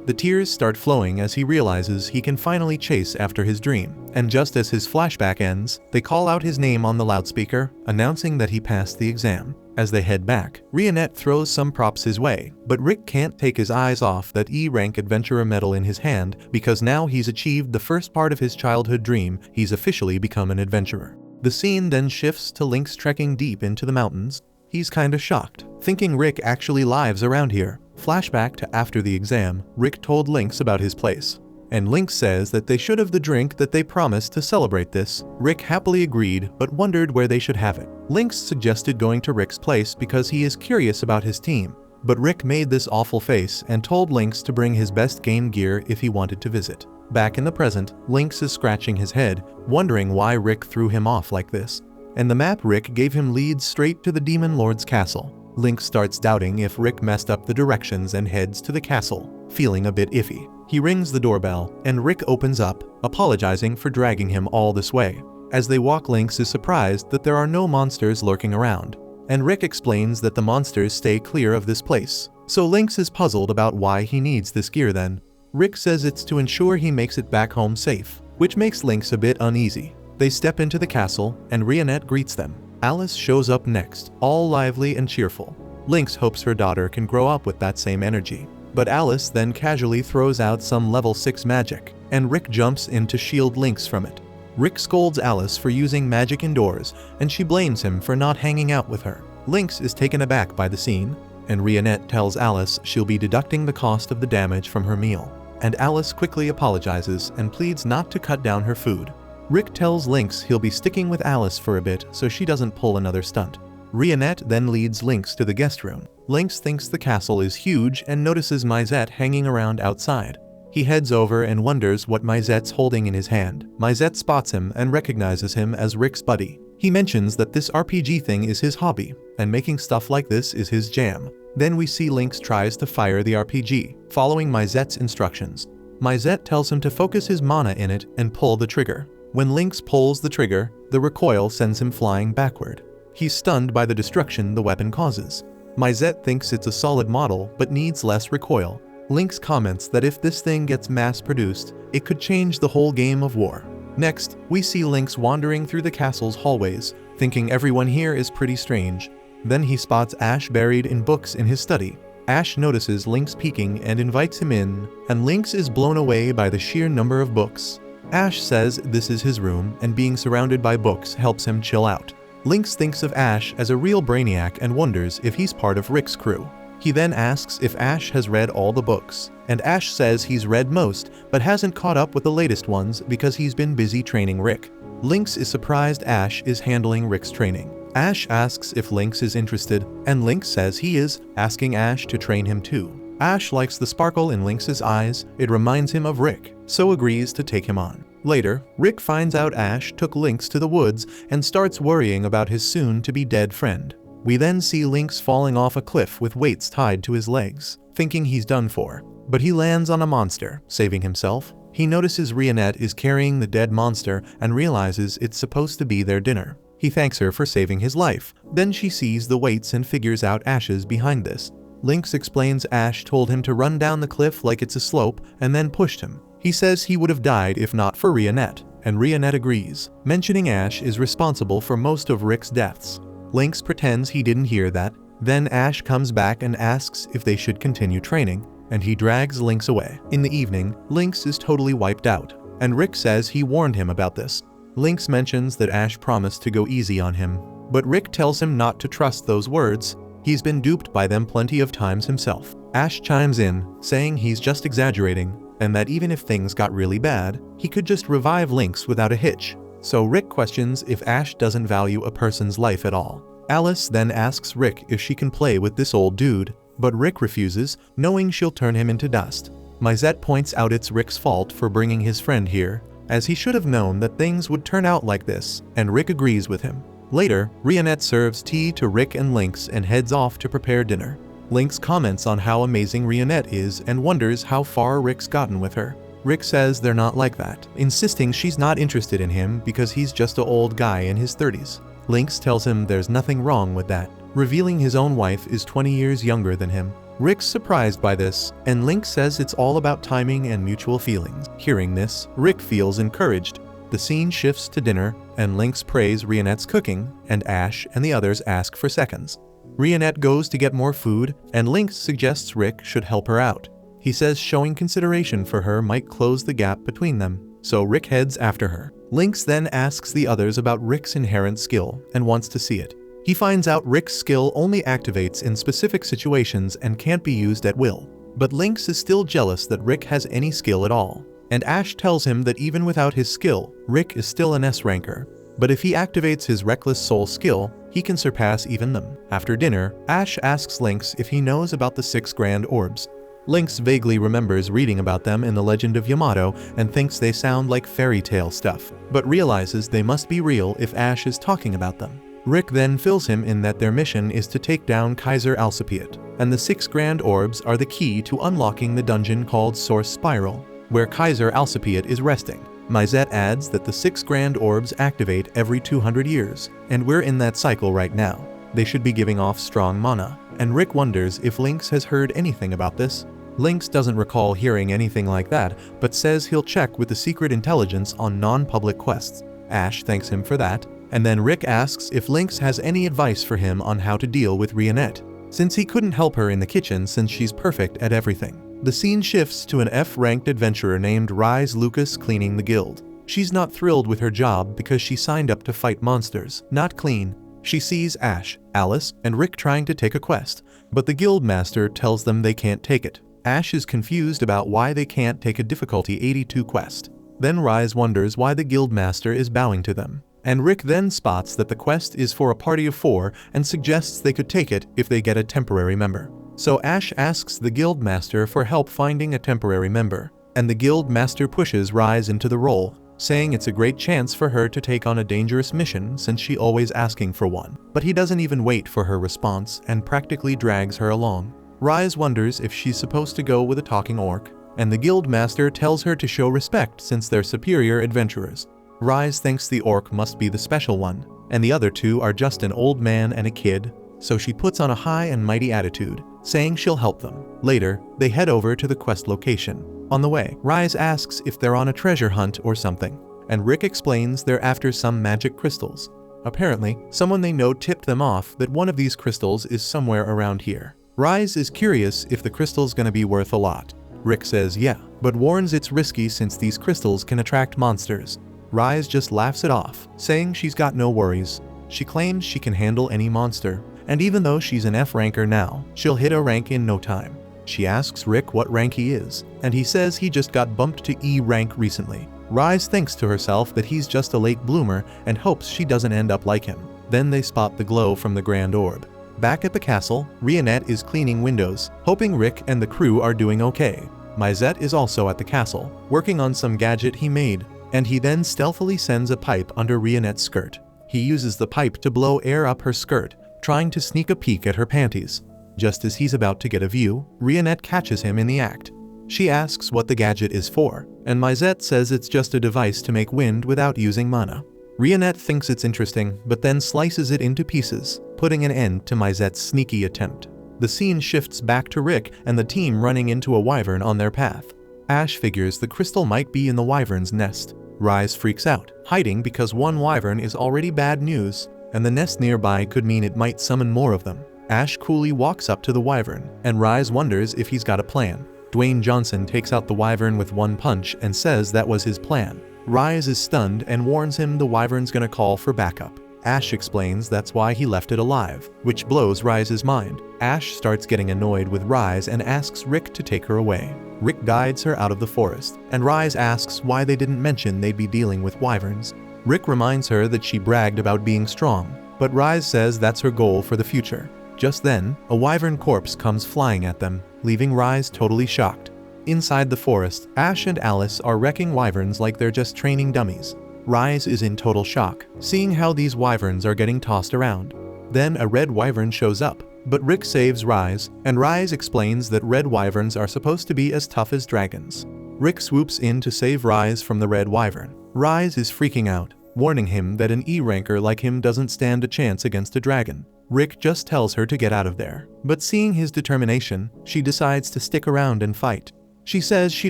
A: The tears start flowing as he realizes he can finally chase after his dream, and just as his flashback ends, they call out his name on the loudspeaker, announcing that he passed the exam. As they head back, Rionette throws some props his way, but Rick can't take his eyes off that E-rank adventurer medal in his hand because now he's achieved the first part of his childhood dream. He's officially become an adventurer. The scene then shifts to Link's trekking deep into the mountains. He's kinda shocked, thinking Rick actually lives around here. Flashback to after the exam, Rick told Lynx about his place. and Lynx says that they should have the drink that they promised to celebrate this. Rick happily agreed, but wondered where they should have it. Lynx suggested going to Rick's place because he is curious about his team, but Rick made this awful face and told Lynx to bring his best game gear if he wanted to visit. Back in the present, Lynx is scratching his head, wondering why Rick threw him off like this. And the map Rick gave him leads straight to the Demon Lord's castle. Lynx starts doubting if Rick messed up the directions and heads to the castle, feeling a bit iffy. He rings the doorbell, and Rick opens up, apologizing for dragging him all this way. As they walk, Lynx is surprised that there are no monsters lurking around, and Rick explains that the monsters stay clear of this place. So Lynx is puzzled about why he needs this gear then. Rick says it's to ensure he makes it back home safe, which makes Lynx a bit uneasy. They step into the castle, and Rionette greets them. Alice shows up next, all lively and cheerful. Lynx hopes her daughter can grow up with that same energy. But Alice then casually throws out some level 6 magic, and Rick jumps in to shield Lynx from it. Rick scolds Alice for using magic indoors, and she blames him for not hanging out with her. Lynx is taken aback by the scene, and Rionette tells Alice she'll be deducting the cost of the damage from her meal. And Alice quickly apologizes and pleads not to cut down her food. Rick tells Lynx he'll be sticking with Alice for a bit so she doesn't pull another stunt. Rionette then leads Lynx to the guest room. Lynx thinks the castle is huge and notices Mizette hanging around outside. He heads over and wonders what Mizette's holding in his hand. Mizette spots him and recognizes him as Rick's buddy. He mentions that this RPG thing is his hobby, and making stuff like this is his jam. Then we see Lynx tries to fire the RPG, following Mizette's instructions. Mizette tells him to focus his mana in it and pull the trigger. When Lynx pulls the trigger, the recoil sends him flying backward. He's stunned by the destruction the weapon causes. Mizette thinks it's a solid model but needs less recoil. Lynx comments that if this thing gets mass-produced, it could change the whole game of war. Next, we see Lynx wandering through the castle's hallways, thinking everyone here is pretty strange. Then he spots Ash buried in books in his study. Ash notices Lynx peeking and invites him in, and Lynx is blown away by the sheer number of books. Ash says this is his room, and being surrounded by books helps him chill out. Lynx thinks of Ash as a real brainiac and wonders if he's part of Rick's crew. He then asks if Ash has read all the books, and Ash says he's read most but hasn't caught up with the latest ones because he's been busy training Rick. Lynx is surprised Ash is handling Rick's training. Ash asks if Lynx is interested, and Lynx says he is, asking Ash to train him too. Ash likes the sparkle in Lynx's eyes, it reminds him of Rick, so agrees to take him on. Later, Rick finds out Ash took Lynx to the woods and starts worrying about his soon-to-be dead friend. We then see Lynx falling off a cliff with weights tied to his legs, thinking he's done for. But he lands on a monster, saving himself. He notices Rionette is carrying the dead monster and realizes it's supposed to be their dinner. He thanks her for saving his life. Then she sees the weights and figures out Ash's behind this. Lynx explains Ash told him to run down the cliff like it's a slope and then pushed him. He says he would have died if not for Rionette, and Rionette agrees, mentioning Ash is responsible for most of Rick's deaths. Lynx pretends he didn't hear that. Then Ash comes back and asks if they should continue training, and he drags Lynx away. In the evening, Lynx is totally wiped out, and Rick says he warned him about this. Lynx mentions that Ash promised to go easy on him, but Rick tells him not to trust those words. He's been duped by them plenty of times himself. Ash chimes in, saying he's just exaggerating, and that even if things got really bad, he could just revive Lynx without a hitch. So Rick questions if Ash doesn't value a person's life at all. Alice then asks Rick if she can play with this old dude, but Rick refuses, knowing she'll turn him into dust. Mizette points out it's Rick's fault for bringing his friend here, as he should have known that things would turn out like this, and Rick agrees with him. Later, Rionette serves tea to Rick and Lynx and heads off to prepare dinner. Lynx comments on how amazing Rionette is and wonders how far Rick's gotten with her. Rick says they're not like that, insisting she's not interested in him because he's just an old guy in his 30s. Lynx tells him there's nothing wrong with that, revealing his own wife is 20 years younger than him. Rick's surprised by this, and Lynx says it's all about timing and mutual feelings. Hearing this, Rick feels encouraged. The scene shifts to dinner, and Lynx praise Rionette's cooking, and Ash and the others ask for seconds. Rionette goes to get more food, and Lynx suggests Rick should help her out. He says showing consideration for her might close the gap between them, so Rick heads after her. Lynx then asks the others about Rick's inherent skill and wants to see it. He finds out Rick's skill only activates in specific situations and can't be used at will. But Lynx is still jealous that Rick has any skill at all. and Ash tells him that even without his skill, Rick is still an S ranker. But if he activates his Reckless Soul skill, he can surpass even them. After dinner, Ash asks Lynx if he knows about the 6 grand orbs. Lynx vaguely remembers reading about them in the Legend of Yamato and thinks they sound like fairy tale stuff, but realizes they must be real if Ash is talking about them. Rick then fills him in that their mission is to take down Kaiser Alcipiat, and the 6 grand orbs are the key to unlocking the dungeon called Source Spiral, where Kaiser Alcipiat is resting. Mizette adds that the 6 grand orbs activate every 200 years, and we're in that cycle right now. They should be giving off strong mana, and Rick wonders if Lynx has heard anything about this. Lynx doesn't recall hearing anything like that, but says he'll check with the secret intelligence on non-public quests. Ash thanks him for that, and then Rick asks if Lynx has any advice for him on how to deal with Rionette, since he couldn't help her in the kitchen since she's perfect at everything. The scene shifts to an F-ranked adventurer named Rise Lucas cleaning the guild. She's not thrilled with her job because she signed up to fight monsters, not clean. She sees Ash, Alice, and Rick trying to take a quest, but the guild master tells them they can't take it. Ash is confused about why they can't take a difficulty 82 quest. Then Rise wonders why the guild master is bowing to them. And Rick then spots that the quest is for a party of 4 and suggests they could take it if they get a temporary member. So Ash asks the guild master for help finding a temporary member, and the guild master pushes Rise into the role, saying it's a great chance for her to take on a dangerous mission since she always asking for one. But he doesn't even wait for her response and practically drags her along. Rise wonders if she's supposed to go with a talking orc, and the guild master tells her to show respect since they're superior adventurers. Rise thinks the orc must be the special one, and the other 2 are just an old man and a kid, so she puts on a high and mighty attitude, saying she'll help them. Later, they head over to the quest location. On the way, Rise asks if they're on a treasure hunt or something, and Rick explains they're after some magic crystals. Apparently, someone they know tipped them off that one of these crystals is somewhere around here. Rise is curious if the crystal's gonna be worth a lot. Rick says yeah, but warns it's risky since these crystals can attract monsters. Rise just laughs it off, saying she's got no worries. She claims she can handle any monster, and even though she's an F ranker now, she'll hit a rank in no time. She asks Rick what rank he is, and he says he just got bumped to E rank recently. Rise thinks to herself that he's just a late bloomer and hopes she doesn't end up like him. Then they spot the glow from the grand orb. Back at the castle, Rionette is cleaning windows, hoping Rick and the crew are doing okay. Mizette is also at the castle, working on some gadget he made, and he then stealthily sends a pipe under Rionette's skirt. He uses the pipe to blow air up her skirt, trying to sneak a peek at her panties. Just as he's about to get a view, Rionette catches him in the act. She asks what the gadget is for, and Mizette says it's just a device to make wind without using mana. Rionette thinks it's interesting, but then slices it into pieces, putting an end to Mizette's sneaky attempt. The scene shifts back to Rick and the team running into a wyvern on their path. Ash figures the crystal might be in the wyvern's nest. Rise freaks out, hiding because one wyvern is already bad news, and the nest nearby could mean it might summon more of them. Ash coolly walks up to the wyvern, and Rise wonders if he's got a plan. Dwayne Johnson takes out the wyvern with one punch and says that was his plan. Rise is stunned and warns him the wyvern's gonna call for backup. Ash explains that's why he left it alive, which blows Rise's mind. Ash starts getting annoyed with Rise and asks Rick to take her away. Rick guides her out of the forest, and Rise asks why they didn't mention they'd be dealing with wyverns. Rick reminds her that she bragged about being strong, but Rise says that's her goal for the future. Just then, a wyvern corpse comes flying at them, leaving Rise totally shocked. Inside the forest, Ash and Alice are wrecking wyverns like they're just training dummies. Rise is in total shock, seeing how these wyverns are getting tossed around. Then a red wyvern shows up, but Rick saves Rise, and Rise explains that red wyverns are supposed to be as tough as dragons. Rick swoops in to save Rise from the red wyvern. Rise is freaking out, warning him that an E-ranker like him doesn't stand a chance against a dragon. Rick just tells her to get out of there, but seeing his determination, she decides to stick around and fight. She says she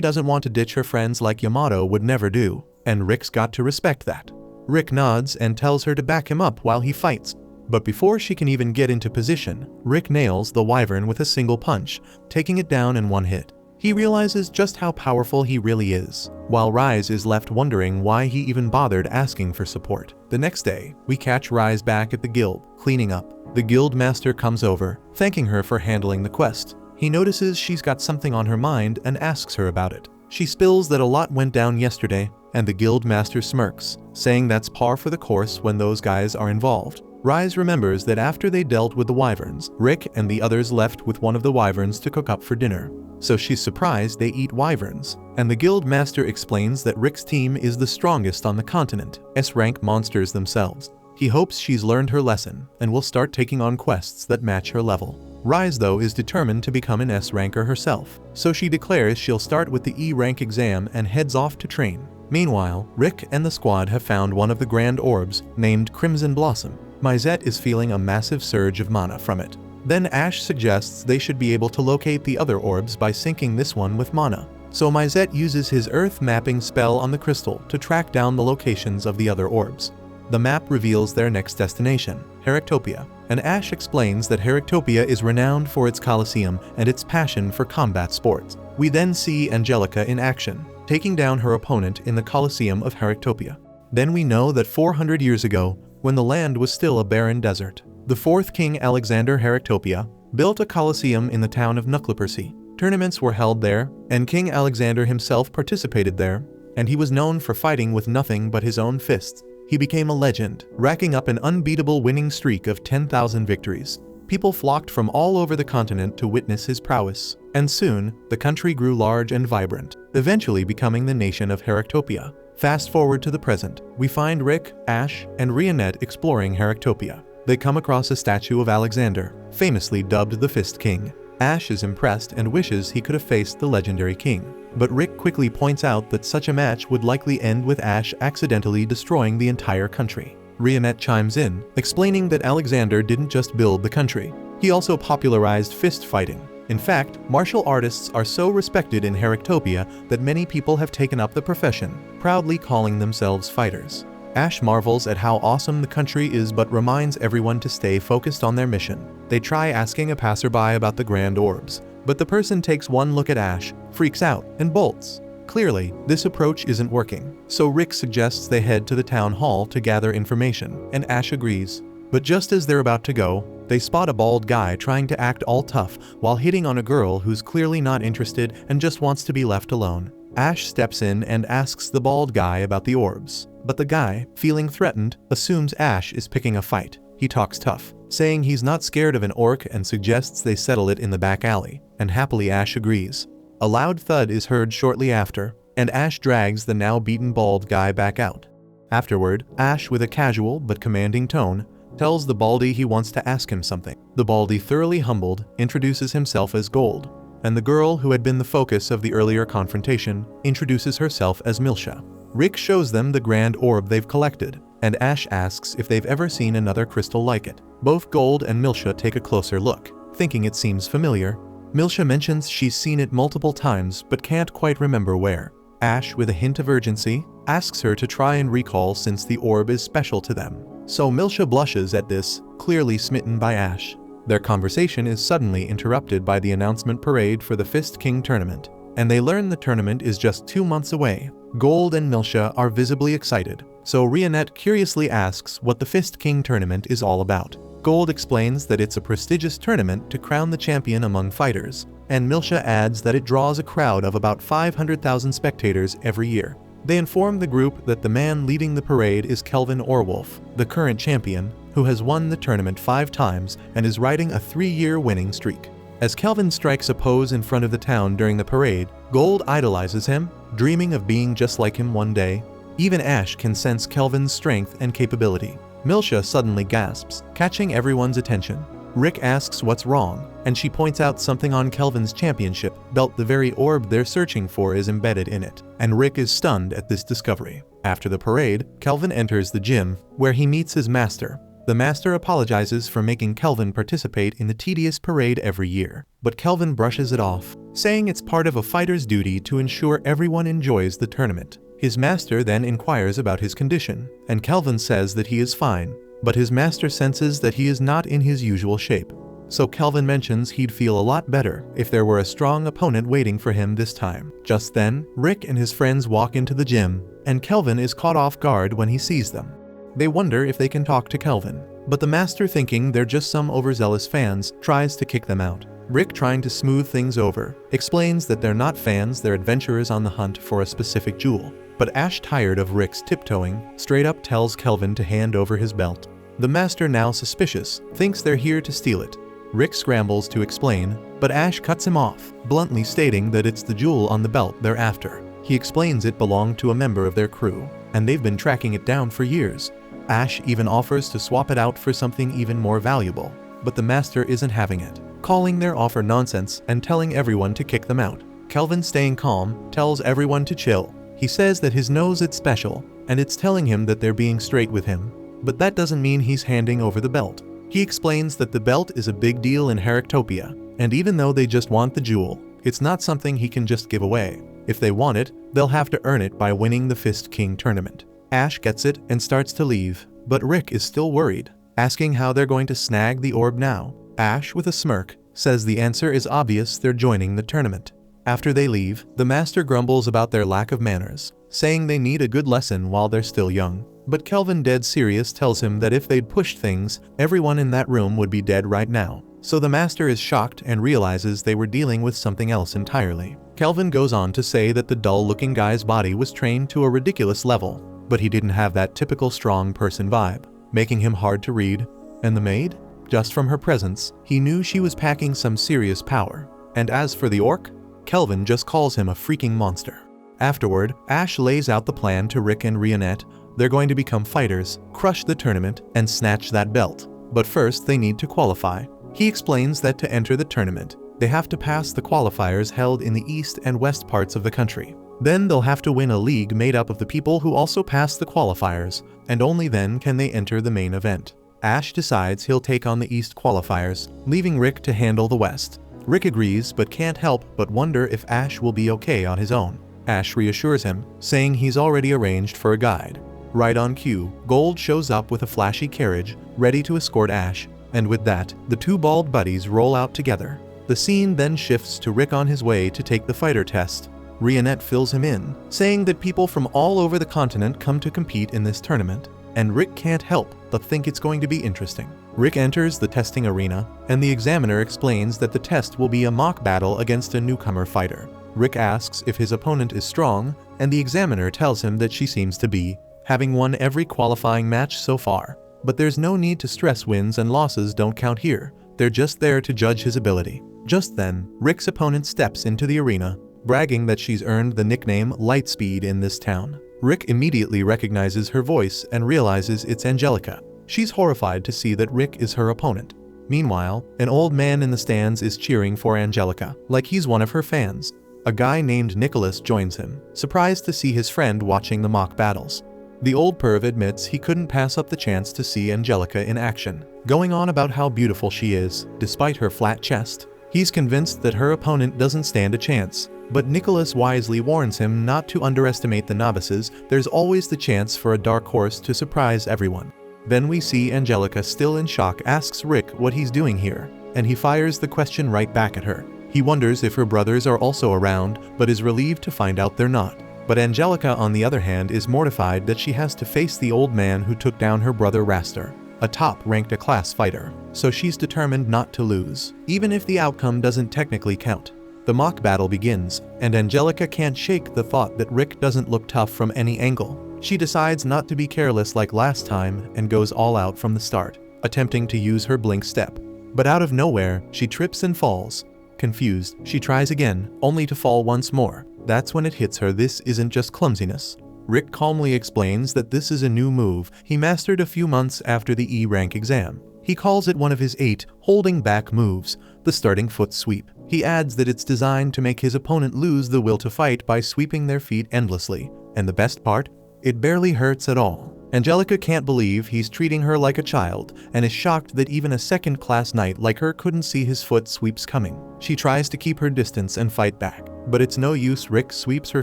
A: doesn't want to ditch her friends like Yamato would never do, and Rick's got to respect that. Rick nods and tells her to back him up while he fights. But before she can even get into position, Rick nails the wyvern with a single punch, taking it down in one hit. He realizes just how powerful he really is, while Rise is left wondering why he even bothered asking for support. The next day, we catch Rise back at the guild, cleaning up. The guild master comes over, thanking her for handling the quest. He notices she's got something on her mind and asks her about it. She spills that a lot went down yesterday, and the guild master smirks, saying that's par for the course when those guys are involved. Rise remembers that after they dealt with the wyverns, Rick and the others left with one of the wyverns to cook up for dinner. So she's surprised they eat wyverns, and the guild master explains that Rick's team is the strongest on the continent, S-rank monsters themselves. He hopes she's learned her lesson and will start taking on quests that match her level. Rise though is determined to become an S-ranker herself, so she declares she'll start with the E-rank exam and heads off to train. Meanwhile, Rick and the squad have found one of the grand orbs, named Crimson Blossom. Mizette is feeling a massive surge of mana from it. Then Ash suggests they should be able to locate the other orbs by syncing this one with mana. So Mizette uses his earth mapping spell on the crystal to track down the locations of the other orbs. The map reveals their next destination, Heractopia, and Ash explains that Heractopia is renowned for its Colosseum and its passion for combat sports. We then see Angelica in action, taking down her opponent in the Colosseum of Heractopia. Then we know that 400 years ago, when the land was still a barren desert, the fourth king Alexander Heractopia built a Colosseum in the town of Nucleopercy. Tournaments were held there, and King Alexander himself participated there, and he was known for fighting with nothing but his own fists. He became a legend, racking up an unbeatable winning streak of 10,000 victories. People flocked from all over the continent to witness his prowess, and soon, the country grew large and vibrant, eventually becoming the nation of Heractopia. Fast forward to the present, we find Rick, Ash, and Rionette exploring Heractopia. They come across a statue of Alexander, famously dubbed the Fist King. Ash is impressed and wishes he could have faced the legendary king. But Rick quickly points out that such a match would likely end with Ash accidentally destroying the entire country. Rionette chimes in, explaining that Alexander didn't just build the country, he also popularized fist fighting. In fact, martial artists are so respected in Heractopia that many people have taken up the profession, proudly calling themselves fighters. Ash marvels at how awesome the country is but reminds everyone to stay focused on their mission. They try asking a passerby about the grand orbs, but the person takes one look at Ash, freaks out, and bolts. Clearly, this approach isn't working, so Rick suggests they head to the town hall to gather information, and Ash agrees. But just as they're about to go, they spot a bald guy trying to act all tough while hitting on a girl who's clearly not interested and just wants to be left alone. Ash steps in and asks the bald guy about the orbs, but the guy, feeling threatened, assumes Ash is picking a fight. He talks tough, saying he's not scared of an orc and suggests they settle it in the back alley, and happily Ash agrees. A loud thud is heard shortly after, and Ash drags the now beaten bald guy back out. Afterward, Ash, with a casual but commanding tone, tells the baldy he wants to ask him something. The baldy, thoroughly humbled, introduces himself as Gold, and the girl who had been the focus of the earlier confrontation introduces herself as Milsha. Rick shows them the grand orb they've collected, and Ash asks if they've ever seen another crystal like it. Both Gold and Milsha take a closer look, thinking it seems familiar. Milsha mentions she's seen it multiple times but can't quite remember where. Ash, with a hint of urgency, asks her to try and recall since the orb is special to them. So Milsha blushes at this, clearly smitten by Ash. Their conversation is suddenly interrupted by the announcement parade for the Fist King tournament, and they learn the tournament is just 2 months away. Gold and Milsha are visibly excited, so Rionette curiously asks what the Fist King tournament is all about. Gold explains that it's a prestigious tournament to crown the champion among fighters, and Milsha adds that it draws a crowd of about 500,000 spectators every year. They inform the group that the man leading the parade is Kelvin Orwolf, the current champion, who has won the tournament 5 times and is riding a 3-year winning streak. As Kelvin strikes a pose in front of the town during the parade, Gold idolizes him, dreaming of being just like him one day. Even Ash can sense Kelvin's strength and capability. Milsha suddenly gasps, catching everyone's attention. Rick asks what's wrong, and she points out something on Kelvin's championship belt. The very orb they're searching for is embedded in it, and Rick is stunned at this discovery. After the parade, Kelvin enters the gym, where he meets his master. The master apologizes for making Kelvin participate in the tedious parade every year, but Kelvin brushes it off, saying it's part of a fighter's duty to ensure everyone enjoys the tournament. His master then inquires about his condition, and Kelvin says that he is fine, but his master senses that he is not in his usual shape. So Kelvin mentions he'd feel a lot better if there were a strong opponent waiting for him this time. Just then, Rick and his friends walk into the gym, and Kelvin is caught off guard when he sees them. They wonder if they can talk to Kelvin, but the master, thinking they're just some overzealous fans, tries to kick them out. Rick, trying to smooth things over, explains that they're not fans, they're adventurers on the hunt for a specific jewel. But Ash, tired of Rick's tiptoeing, straight up tells Kelvin to hand over his belt. The master, now suspicious, thinks they're here to steal it. Rick scrambles to explain, but Ash cuts him off, bluntly stating that it's the jewel on the belt they're after. He explains it belonged to a member of their crew, and they've been tracking it down for years. Ash even offers to swap it out for something even more valuable, but the master isn't having it, calling their offer nonsense and telling everyone to kick them out. Kelvin, staying calm, tells everyone to chill. He says that his knows it's special, and it's telling him that they're being straight with him, but that doesn't mean he's handing over the belt. He explains that the belt is a big deal in Heractopia, and even though they just want the jewel, it's not something he can just give away. If they want it, they'll have to earn it by winning the Fist King tournament. Ash gets it and starts to leave, but Rick is still worried, asking how they're going to snag the orb now. Ash, with a smirk, says the answer is obvious, they're joining the tournament. After they leave, the master grumbles about their lack of manners, saying they need a good lesson while they're still young. But Kelvin, dead serious, tells him that if they'd pushed things, everyone in that room would be dead right now. So the master is shocked and realizes they were dealing with something else entirely. Kelvin goes on to say that the dull-looking guy's body was trained to a ridiculous level, but he didn't have that typical strong person vibe, making him hard to read. And the maid? Just from her presence, he knew she was packing some serious power. And as for the orc, Kelvin just calls him a freaking monster. Afterward, Ash lays out the plan to Rick and Rionette. They're going to become fighters, crush the tournament, and snatch that belt. But first they need to qualify. He explains that to enter the tournament, they have to pass the qualifiers held in the east and west parts of the country. Then they'll have to win a league made up of the people who also pass the qualifiers, and only then can they enter the main event. Ash decides he'll take on the east qualifiers, leaving Rick to handle the west. Rick agrees but can't help but wonder if Ash will be okay on his own. Ash reassures him, saying he's already arranged for a guide. Right on cue, Gold shows up with a flashy carriage, ready to escort Ash, and with that, the two bald buddies roll out together. The scene then shifts to Rick on his way to take the fighter test. Rionette fills him in, saying that people from all over the continent come to compete in this tournament, and Rick can't help but think it's going to be interesting. Rick enters the testing arena, and the examiner explains that the test will be a mock battle against a newcomer fighter. Rick asks if his opponent is strong, and the examiner tells him that she seems to be, having won every qualifying match so far. But there's no need to stress, wins and losses don't count here, they're just there to judge his ability. Just then, Rick's opponent steps into the arena, bragging that she's earned the nickname Lightspeed in this town. Rick immediately recognizes her voice and realizes it's Angelica. She's horrified to see that Rick is her opponent. Meanwhile, an old man in the stands is cheering for Angelica, like he's one of her fans. A guy named Nicholas joins him, surprised to see his friend watching the mock battles. The old perv admits he couldn't pass up the chance to see Angelica in action, going on about how beautiful she is, despite her flat chest. He's convinced that her opponent doesn't stand a chance, but Nicholas wisely warns him not to underestimate the novices. There's always the chance for a dark horse to surprise everyone. Then we see Angelica, still in shock, asks Rick what he's doing here, and he fires the question right back at her. He wonders if her brothers are also around, but is relieved to find out they're not. But Angelica, on the other hand, is mortified that she has to face the old man who took down her brother Raster, a top-ranked class fighter, so she's determined not to lose, even if the outcome doesn't technically count. The mock battle begins, and Angelica can't shake the thought that Rick doesn't look tough from any angle. She decides not to be careless like last time and goes all out from the start, attempting to use her blink step. But out of nowhere, she trips and falls. Confused, she tries again, only to fall once more. That's when it hits her this isn't just clumsiness. Rick calmly explains that this is a new move he mastered a few months after the E-rank exam. He calls it one of his 8 holding back moves, the starting foot sweep. He adds that it's designed to make his opponent lose the will to fight by sweeping their feet endlessly. And the best part? It barely hurts at all. Angelica can't believe he's treating her like a child and is shocked that even a second-class knight like her couldn't see his foot sweeps coming. She tries to keep her distance and fight back, but it's no use. Rick sweeps her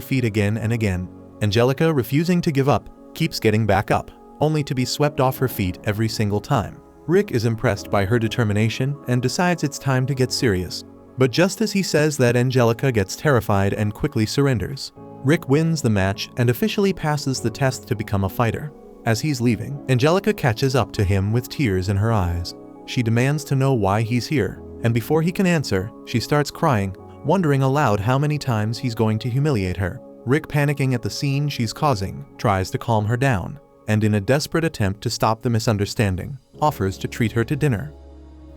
A: feet again and again. Angelica, refusing to give up, keeps getting back up, only to be swept off her feet every single time. Rick is impressed by her determination and decides it's time to get serious. But just as he says that, Angelica gets terrified and quickly surrenders. Rick wins the match and officially passes the test to become a fighter. As he's leaving, Angelica catches up to him with tears in her eyes. She demands to know why he's here, And before he can answer, she starts crying, wondering aloud how many times he's going to humiliate her. Rick, panicking at the scene she's causing, tries to calm her down, and in a desperate attempt to stop the misunderstanding, offers to treat her to dinner.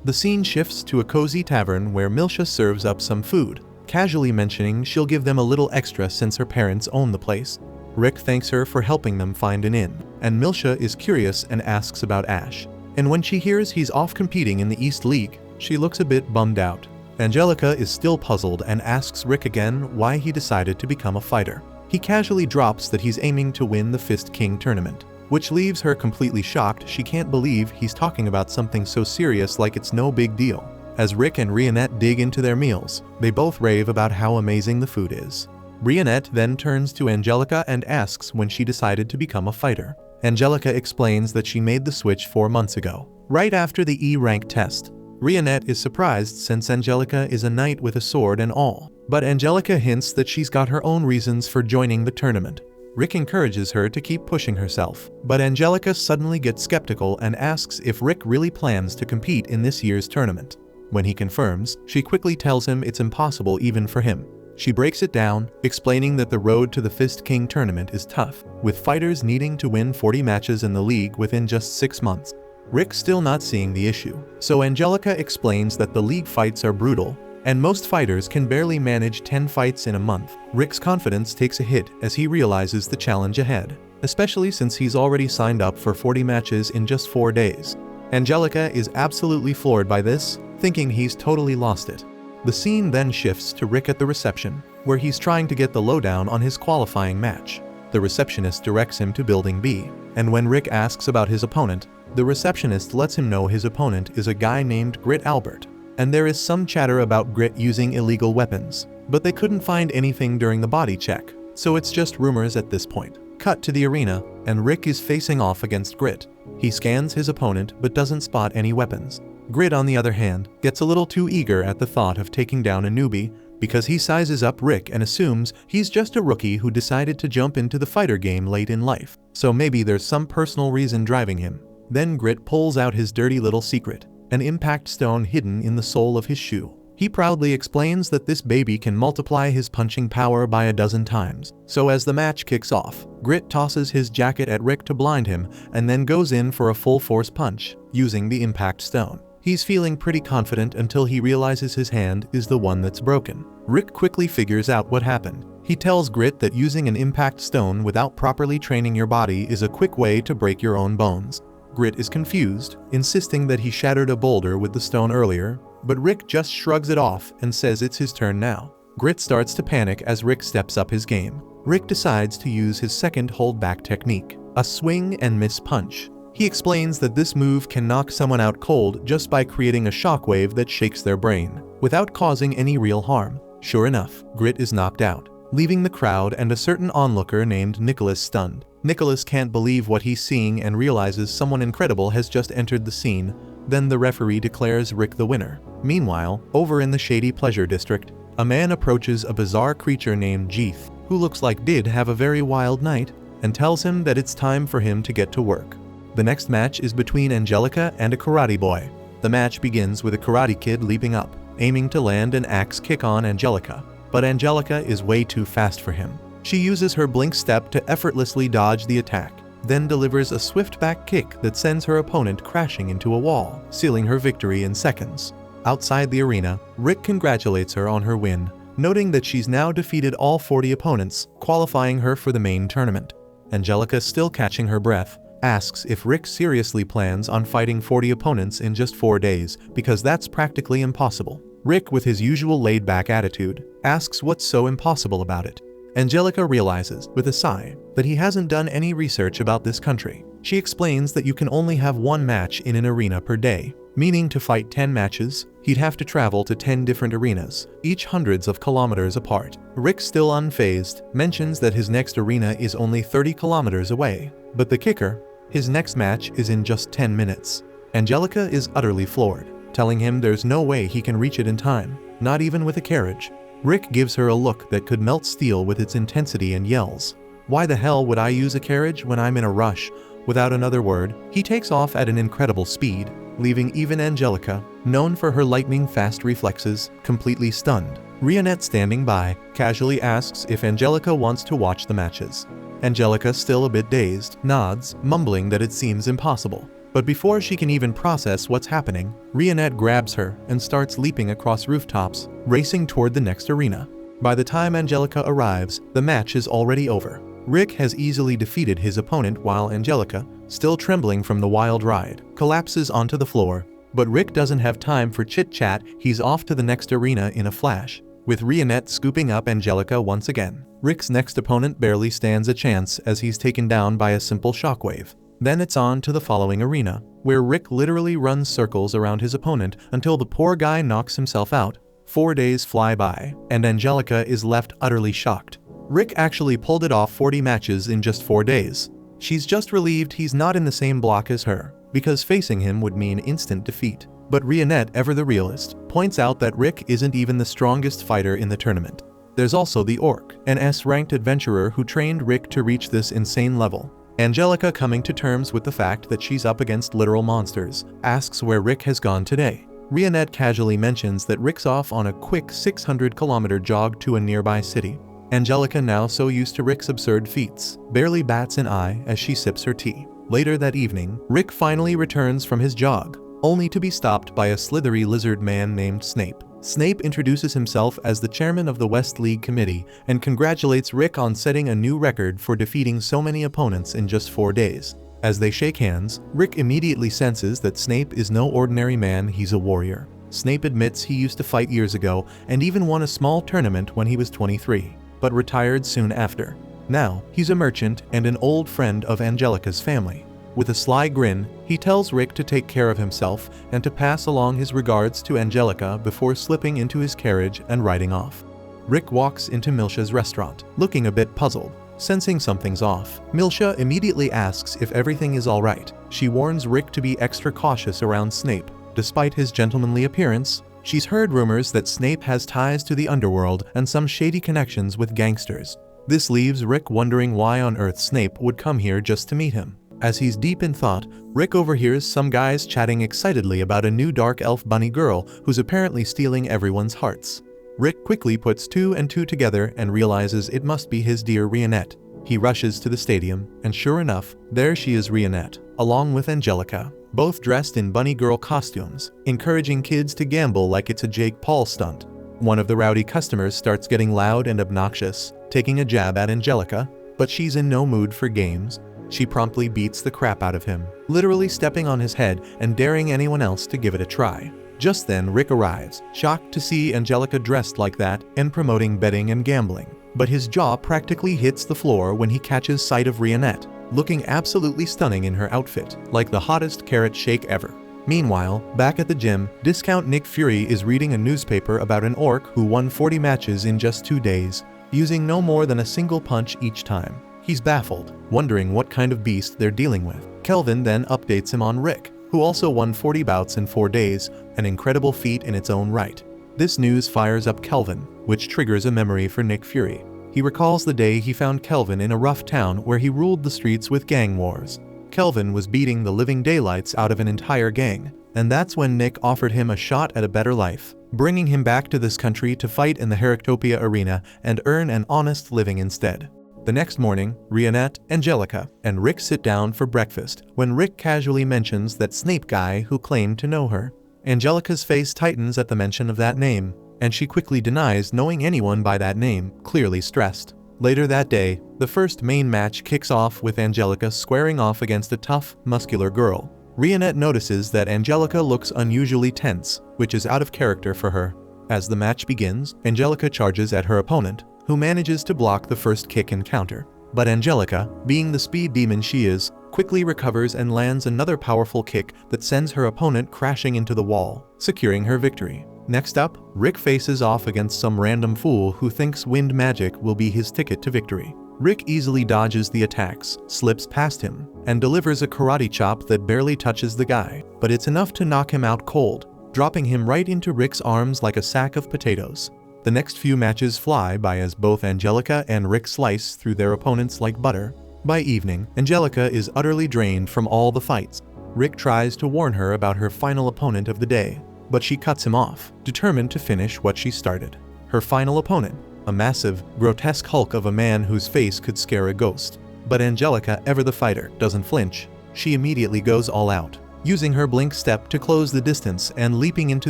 A: The scene shifts to a cozy tavern where Milsha serves up some food, casually mentioning she'll give them a little extra since her parents own the place. Rick thanks her for helping them find an inn, and Milsha is curious and asks about Ash. And when she hears he's off competing in the East League, she looks a bit bummed out. Angelica is still puzzled and asks Rick again why he decided to become a fighter. He casually drops that he's aiming to win the Fist King tournament, which leaves her completely shocked. She can't believe he's talking about something so serious, like it's no big deal. As Rick and Rionette dig into their meals, they both rave about how amazing the food is. Rionette then turns to Angelica and asks when she decided to become a fighter. Angelica explains that she made the switch 4 months ago, right after the E-rank test. Rionette is surprised since Angelica is a knight with a sword and all, but Angelica hints that she's got her own reasons for joining the tournament. Rick encourages her to keep pushing herself, but Angelica suddenly gets skeptical and asks if Rick really plans to compete in this year's tournament. When he confirms, she quickly tells him it's impossible even for him. She breaks it down, explaining that the road to the Fist King tournament is tough, with fighters needing to win 40 matches in the league within just 6 months. Rick still not seeing the issue, so Angelica explains that the league fights are brutal, and most fighters can barely manage 10 fights in a month. Rick's confidence takes a hit as he realizes the challenge ahead, especially since he's already signed up for 40 matches in just 4 days. Angelica is absolutely floored by this, thinking he's totally lost it. The scene then shifts to Rick at the reception, where he's trying to get the lowdown on his qualifying match. The receptionist directs him to Building B, and when Rick asks about his opponent, the receptionist lets him know his opponent is a guy named Grit Albert, and there is some chatter about Grit using illegal weapons, but they couldn't find anything during the body check, so it's just rumors at this point. Cut to the arena, and Rick is facing off against Grit. He scans his opponent but doesn't spot any weapons. Grit, on the other hand, gets a little too eager at the thought of taking down a newbie because he sizes up Rick and assumes he's just a rookie who decided to jump into the fighter game late in life, so maybe there's some personal reason driving him. Then Grit pulls out his dirty little secret, an impact stone hidden in the sole of his shoe. He proudly explains that this baby can multiply his punching power by 12 times. So as the match kicks off, Grit tosses his jacket at Rick to blind him and then goes in for a full force punch, using the impact stone. He's feeling pretty confident until he realizes his hand is the one that's broken. Rick quickly figures out what happened. He tells Grit that using an impact stone without properly training your body is a quick way to break your own bones. Grit is confused, insisting that he shattered a boulder with the stone earlier, but Rick just shrugs it off and says it's his turn now. Grit starts to panic as Rick steps up his game. Rick decides to use his second hold-back technique, a swing and miss punch. He explains that this move can knock someone out cold just by creating a shockwave that shakes their brain, without causing any real harm. Sure enough, Grit is knocked out, leaving the crowd and a certain onlooker named Nicholas stunned. Nicholas can't believe what he's seeing and realizes someone incredible has just entered the scene. Then the referee declares Rick the winner. Meanwhile, over in the shady pleasure district, a man approaches a bizarre creature named Jeeth, who looks like did have a very wild night, and tells him that it's time for him to get to work. The next match is between Angelica and a karate boy. The match begins with a karate kid leaping up, aiming to land an axe kick on Angelica, but Angelica is way too fast for him. She uses her blink step to effortlessly dodge the attack, then delivers a swift back kick that sends her opponent crashing into a wall, sealing her victory in seconds. Outside the arena, Rick congratulates her on her win, noting that she's now defeated all 40 opponents, qualifying her for the main tournament. Angelica, still catching her breath, asks if Rick seriously plans on fighting 40 opponents in just 4 days, because that's practically impossible. Rick, with his usual laid-back attitude, asks what's so impossible about it. Angelica realizes, with a sigh, that he hasn't done any research about this country. She explains that you can only have 1 match in an arena per day, meaning to fight 10 matches, he'd have to travel to 10 different arenas, each hundreds of kilometers apart. Rick, still unfazed, mentions that his next arena is only 30 kilometers away, but the kicker, his next match is in just 10 minutes. Angelica is utterly floored, telling him there's no way he can reach it in time, not even with a carriage. Rick gives her a look that could melt steel with its intensity and yells, "Why the hell would I use a carriage when I'm in a rush?" Without another word, he takes off at an incredible speed. leaving even Angelica, known for her lightning-fast reflexes, completely stunned. Rionette, standing by, casually asks if Angelica wants to watch the matches. Angelica, still a bit dazed, nods, mumbling that it seems impossible. But before she can even process what's happening, Rionette grabs her and starts leaping across rooftops, racing toward the next arena. By the time Angelica arrives, the match is already over. Rick has easily defeated his opponent while Angelica, still trembling from the wild ride, collapses onto the floor. But Rick doesn't have time for chit-chat, he's off to the next arena in a flash, with Rionette scooping up Angelica once again. Rick's next opponent barely stands a chance as he's taken down by a simple shockwave. Then it's on to the following arena, where Rick literally runs circles around his opponent until the poor guy knocks himself out. 4 days fly by, and Angelica is left utterly shocked. Rick actually pulled it off 40 matches in just 4 days. She's just relieved he's not in the same block as her, because facing him would mean instant defeat. But Rionette, ever the realist, points out that Rick isn't even the strongest fighter in the tournament. There's also the Orc, an S-ranked adventurer who trained Rick to reach this insane level. Angelica, coming to terms with the fact that she's up against literal monsters, asks where Rick has gone today. Rionette casually mentions that Rick's off on a quick 600-kilometer jog to a nearby city. Angelica, now so used to Rick's absurd feats, barely bats an eye as she sips her tea. Later that evening, Rick finally returns from his jog, only to be stopped by a slithery lizard man named Snape. Snape introduces himself as the chairman of the West League Committee and congratulates Rick on setting a new record for defeating so many opponents in just 4 days. As they shake hands, Rick immediately senses that Snape is no ordinary man, he's a warrior. Snape admits he used to fight years ago and even won a small tournament when he was 23, but retired soon after. Now, he's a merchant and an old friend of Angelica's family. With a sly grin, he tells Rick to take care of himself and to pass along his regards to Angelica before slipping into his carriage and riding off. Rick walks into Milsha's restaurant, looking a bit puzzled. Sensing something's off, Milsha immediately asks if everything is alright. She warns Rick to be extra cautious around Snape. Despite his gentlemanly appearance, she's heard rumors that Snape has ties to the underworld and some shady connections with gangsters. This leaves Rick wondering why on earth Snape would come here just to meet him. As he's deep in thought, Rick overhears some guys chatting excitedly about a new dark elf bunny girl who's apparently stealing everyone's hearts. Rick quickly puts 2 and 2 together and realizes it must be his dear Rionette. He rushes to the stadium, and sure enough, there she is, Rionette, along with Angelica, both dressed in bunny girl costumes, encouraging kids to gamble like it's a Jake Paul stunt. One of the rowdy customers starts getting loud and obnoxious, taking a jab at Angelica, but she's in no mood for games. She promptly beats the crap out of him, literally stepping on his head and daring anyone else to give it a try. Just then Rick arrives, shocked to see Angelica dressed like that and promoting betting and gambling. But his jaw practically hits the floor when he catches sight of Rionette, looking absolutely stunning in her outfit, like the hottest carrot shake ever. Meanwhile, back at the gym, Discount Nick Fury is reading a newspaper about an orc who won 40 matches in just 2 days, using no more than a single punch each time. He's baffled, wondering what kind of beast they're dealing with. Kelvin then updates him on Rick, who also won 40 bouts in 4 days, an incredible feat in its own right. This news fires up Kelvin, which triggers a memory for Nick Fury. He recalls the day he found Kelvin in a rough town where he ruled the streets with gang wars. Kelvin was beating the living daylights out of an entire gang, and that's when Nick offered him a shot at a better life, bringing him back to this country to fight in the Heractopia arena and earn an honest living instead. The next morning, Rionette, Angelica, and Rick sit down for breakfast when Rick casually mentions that Snape guy who claimed to know her. Angelica's face tightens at the mention of that name, and she quickly denies knowing anyone by that name, clearly stressed. Later that day, the first main match kicks off with Angelica squaring off against a tough, muscular girl. Rionette notices that Angelica looks unusually tense, which is out of character for her. As the match begins, Angelica charges at her opponent, who manages to block the first kick and counter. But Angelica, being the speed demon she is, quickly recovers and lands another powerful kick that sends her opponent crashing into the wall, securing her victory. Next up, Rick faces off against some random fool who thinks wind magic will be his ticket to victory. Rick easily dodges the attacks, slips past him, and delivers a karate chop that barely touches the guy, but it's enough to knock him out cold, dropping him right into Rick's arms like a sack of potatoes. The next few matches fly by as both Angelica and Rick slice through their opponents like butter. By evening, Angelica is utterly drained from all the fights. Rick tries to warn her about her final opponent of the day, but she cuts him off, determined to finish what she started. Her final opponent, a massive, grotesque hulk of a man whose face could scare a ghost. But Angelica, ever the fighter, doesn't flinch. She immediately goes all out, using her blink step to close the distance and leaping into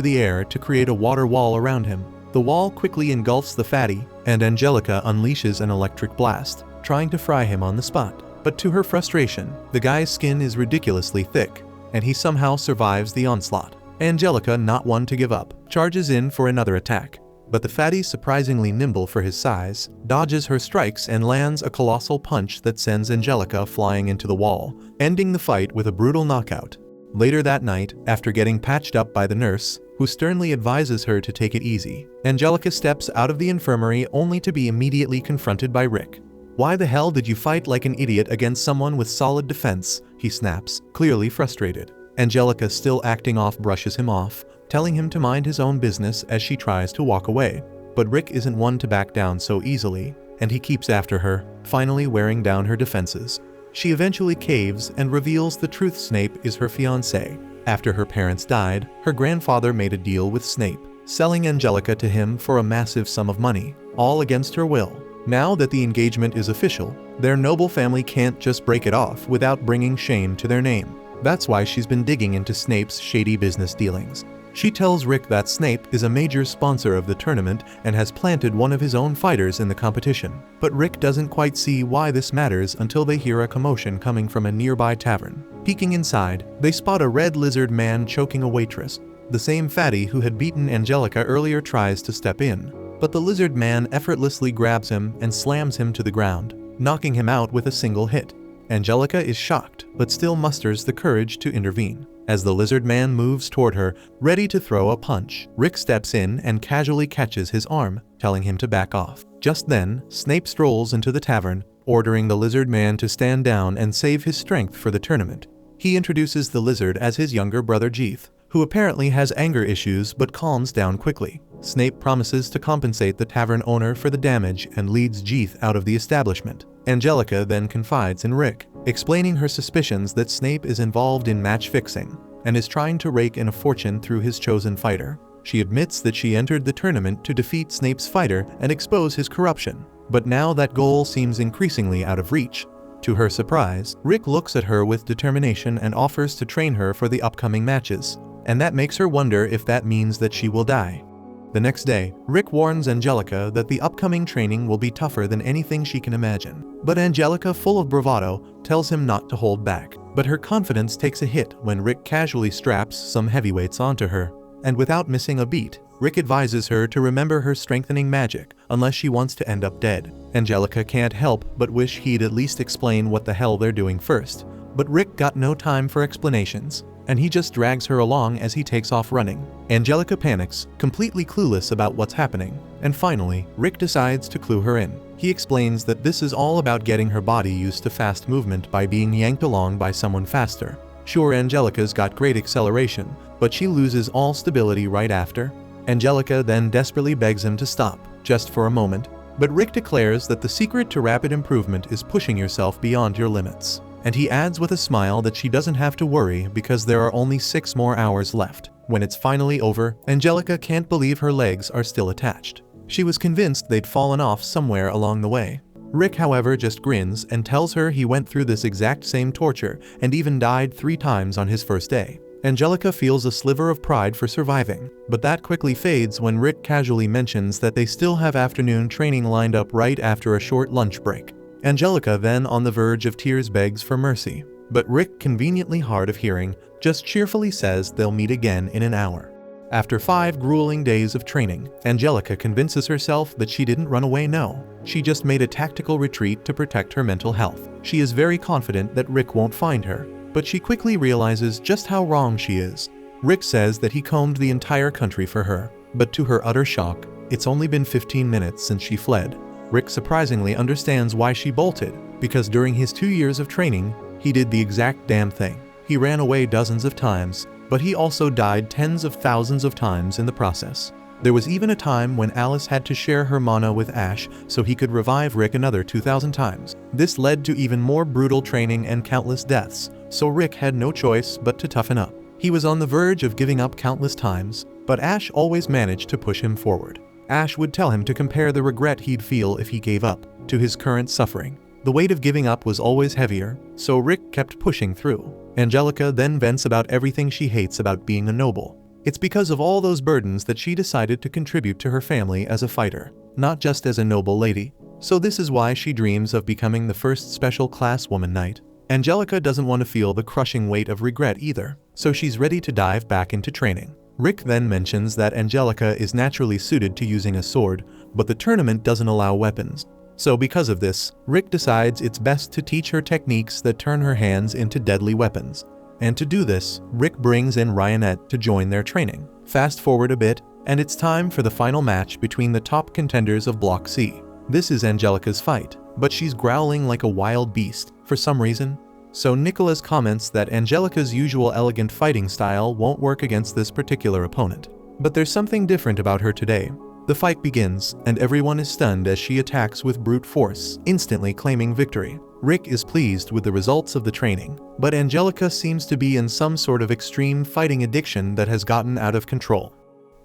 A: the air to create a water wall around him. The wall quickly engulfs the fatty, and Angelica unleashes an electric blast, trying to fry him on the spot. But to her frustration, the guy's skin is ridiculously thick, and he somehow survives the onslaught. Angelica, not one to give up, charges in for another attack. But the fatty, surprisingly nimble for his size, dodges her strikes and lands a colossal punch that sends Angelica flying into the wall, ending the fight with a brutal knockout. Later that night, after getting patched up by the nurse, who sternly advises her to take it easy, Angelica steps out of the infirmary only to be immediately confronted by Rick. "Why the hell did you fight like an idiot against someone with solid defense?" he snaps, clearly frustrated. Angelica, still acting off, brushes him off, telling him to mind his own business as she tries to walk away. But Rick isn't one to back down so easily, and he keeps after her, finally wearing down her defenses. She eventually caves and reveals the truth: Snape is her fiancé. After her parents died, her grandfather made a deal with Snape, selling Angelica to him for a massive sum of money, all against her will. Now that the engagement is official, their noble family can't just break it off without bringing shame to their name. That's why she's been digging into Snape's shady business dealings. She tells Rick that Snape is a major sponsor of the tournament and has planted one of his own fighters in the competition. But Rick doesn't quite see why this matters until they hear a commotion coming from a nearby tavern. Peeking inside, they spot a red lizard man choking a waitress. The same fatty who had beaten Angelica earlier tries to step in, but the lizard man effortlessly grabs him and slams him to the ground, knocking him out with a single hit. Angelica is shocked, but still musters the courage to intervene. As the lizard man moves toward her, ready to throw a punch, Rick steps in and casually catches his arm, telling him to back off. Just then, Snape strolls into the tavern, ordering the lizard man to stand down and save his strength for the tournament. He introduces the lizard as his younger brother Jeeth, who apparently has anger issues but calms down quickly. Snape promises to compensate the tavern owner for the damage and leads Jeeth out of the establishment. Angelica then confides in Rick, explaining her suspicions that Snape is involved in match fixing and is trying to rake in a fortune through his chosen fighter. She admits that she entered the tournament to defeat Snape's fighter and expose his corruption, but now that goal seems increasingly out of reach. To her surprise, Rick looks at her with determination and offers to train her for the upcoming matches, and that makes her wonder if that means that she will die. The next day, Rick warns Angelica that the upcoming training will be tougher than anything she can imagine. But Angelica, full of bravado, tells him not to hold back. But her confidence takes a hit when Rick casually straps some heavyweights onto her. And without missing a beat, Rick advises her to remember her strengthening magic unless she wants to end up dead. Angelica can't help but wish he'd at least explain what the hell they're doing first. But Rick got no time for explanations, and he just drags her along as he takes off running. Angelica panics, completely clueless about what's happening, and finally, Rick decides to clue her in. He explains that this is all about getting her body used to fast movement by being yanked along by someone faster. Sure, Angelica's got great acceleration, but she loses all stability right after. Angelica then desperately begs him to stop, just for a moment, but Rick declares that the secret to rapid improvement is pushing yourself beyond your limits. And he adds with a smile that she doesn't have to worry because there are only 6 more hours left. When it's finally over, Angelica can't believe her legs are still attached. She was convinced they'd fallen off somewhere along the way. Rick, however, just grins and tells her he went through this exact same torture and even died 3 times on his first day. Angelica feels a sliver of pride for surviving, but that quickly fades when Rick casually mentions that they still have afternoon training lined up right after a short lunch break. Angelica, then on the verge of tears, begs for mercy, but Rick, conveniently hard of hearing, just cheerfully says they'll meet again in an hour. After 5 grueling days of training, Angelica convinces herself that she didn't run away. No, she just made a tactical retreat to protect her mental health. She is very confident that Rick won't find her, but she quickly realizes just how wrong she is. Rick says that he combed the entire country for her, but to her utter shock, it's only been 15 minutes since she fled. Rick surprisingly understands why she bolted, because during his 2 years of training, he did the exact damn thing. He ran away dozens of times, but he also died tens of thousands of times in the process. There was even a time when Alice had to share her mana with Ash so he could revive Rick another 2,000 times. This led to even more brutal training and countless deaths, so Rick had no choice but to toughen up. He was on the verge of giving up countless times, but Ash always managed to push him forward. Ash would tell him to compare the regret he'd feel if he gave up to his current suffering. The weight of giving up was always heavier, so Rick kept pushing through. Angelica then vents about everything she hates about being a noble. It's because of all those burdens that she decided to contribute to her family as a fighter, not just as a noble lady. So this is why she dreams of becoming the first special class woman knight. Angelica doesn't want to feel the crushing weight of regret either, so she's ready to dive back into training. Rick then mentions that Angelica is naturally suited to using a sword, but the tournament doesn't allow weapons. So because of this, Rick decides it's best to teach her techniques that turn her hands into deadly weapons. And to do this, Rick brings in Ryanette to join their training. Fast forward a bit, and it's time for the final match between the top contenders of Block C. This is Angelica's fight, but she's growling like a wild beast for some reason. So Nicholas comments that Angelica's usual elegant fighting style won't work against this particular opponent. But there's something different about her today. The fight begins, and everyone is stunned as she attacks with brute force, instantly claiming victory. Rick is pleased with the results of the training, but Angelica seems to be in some sort of extreme fighting addiction that has gotten out of control.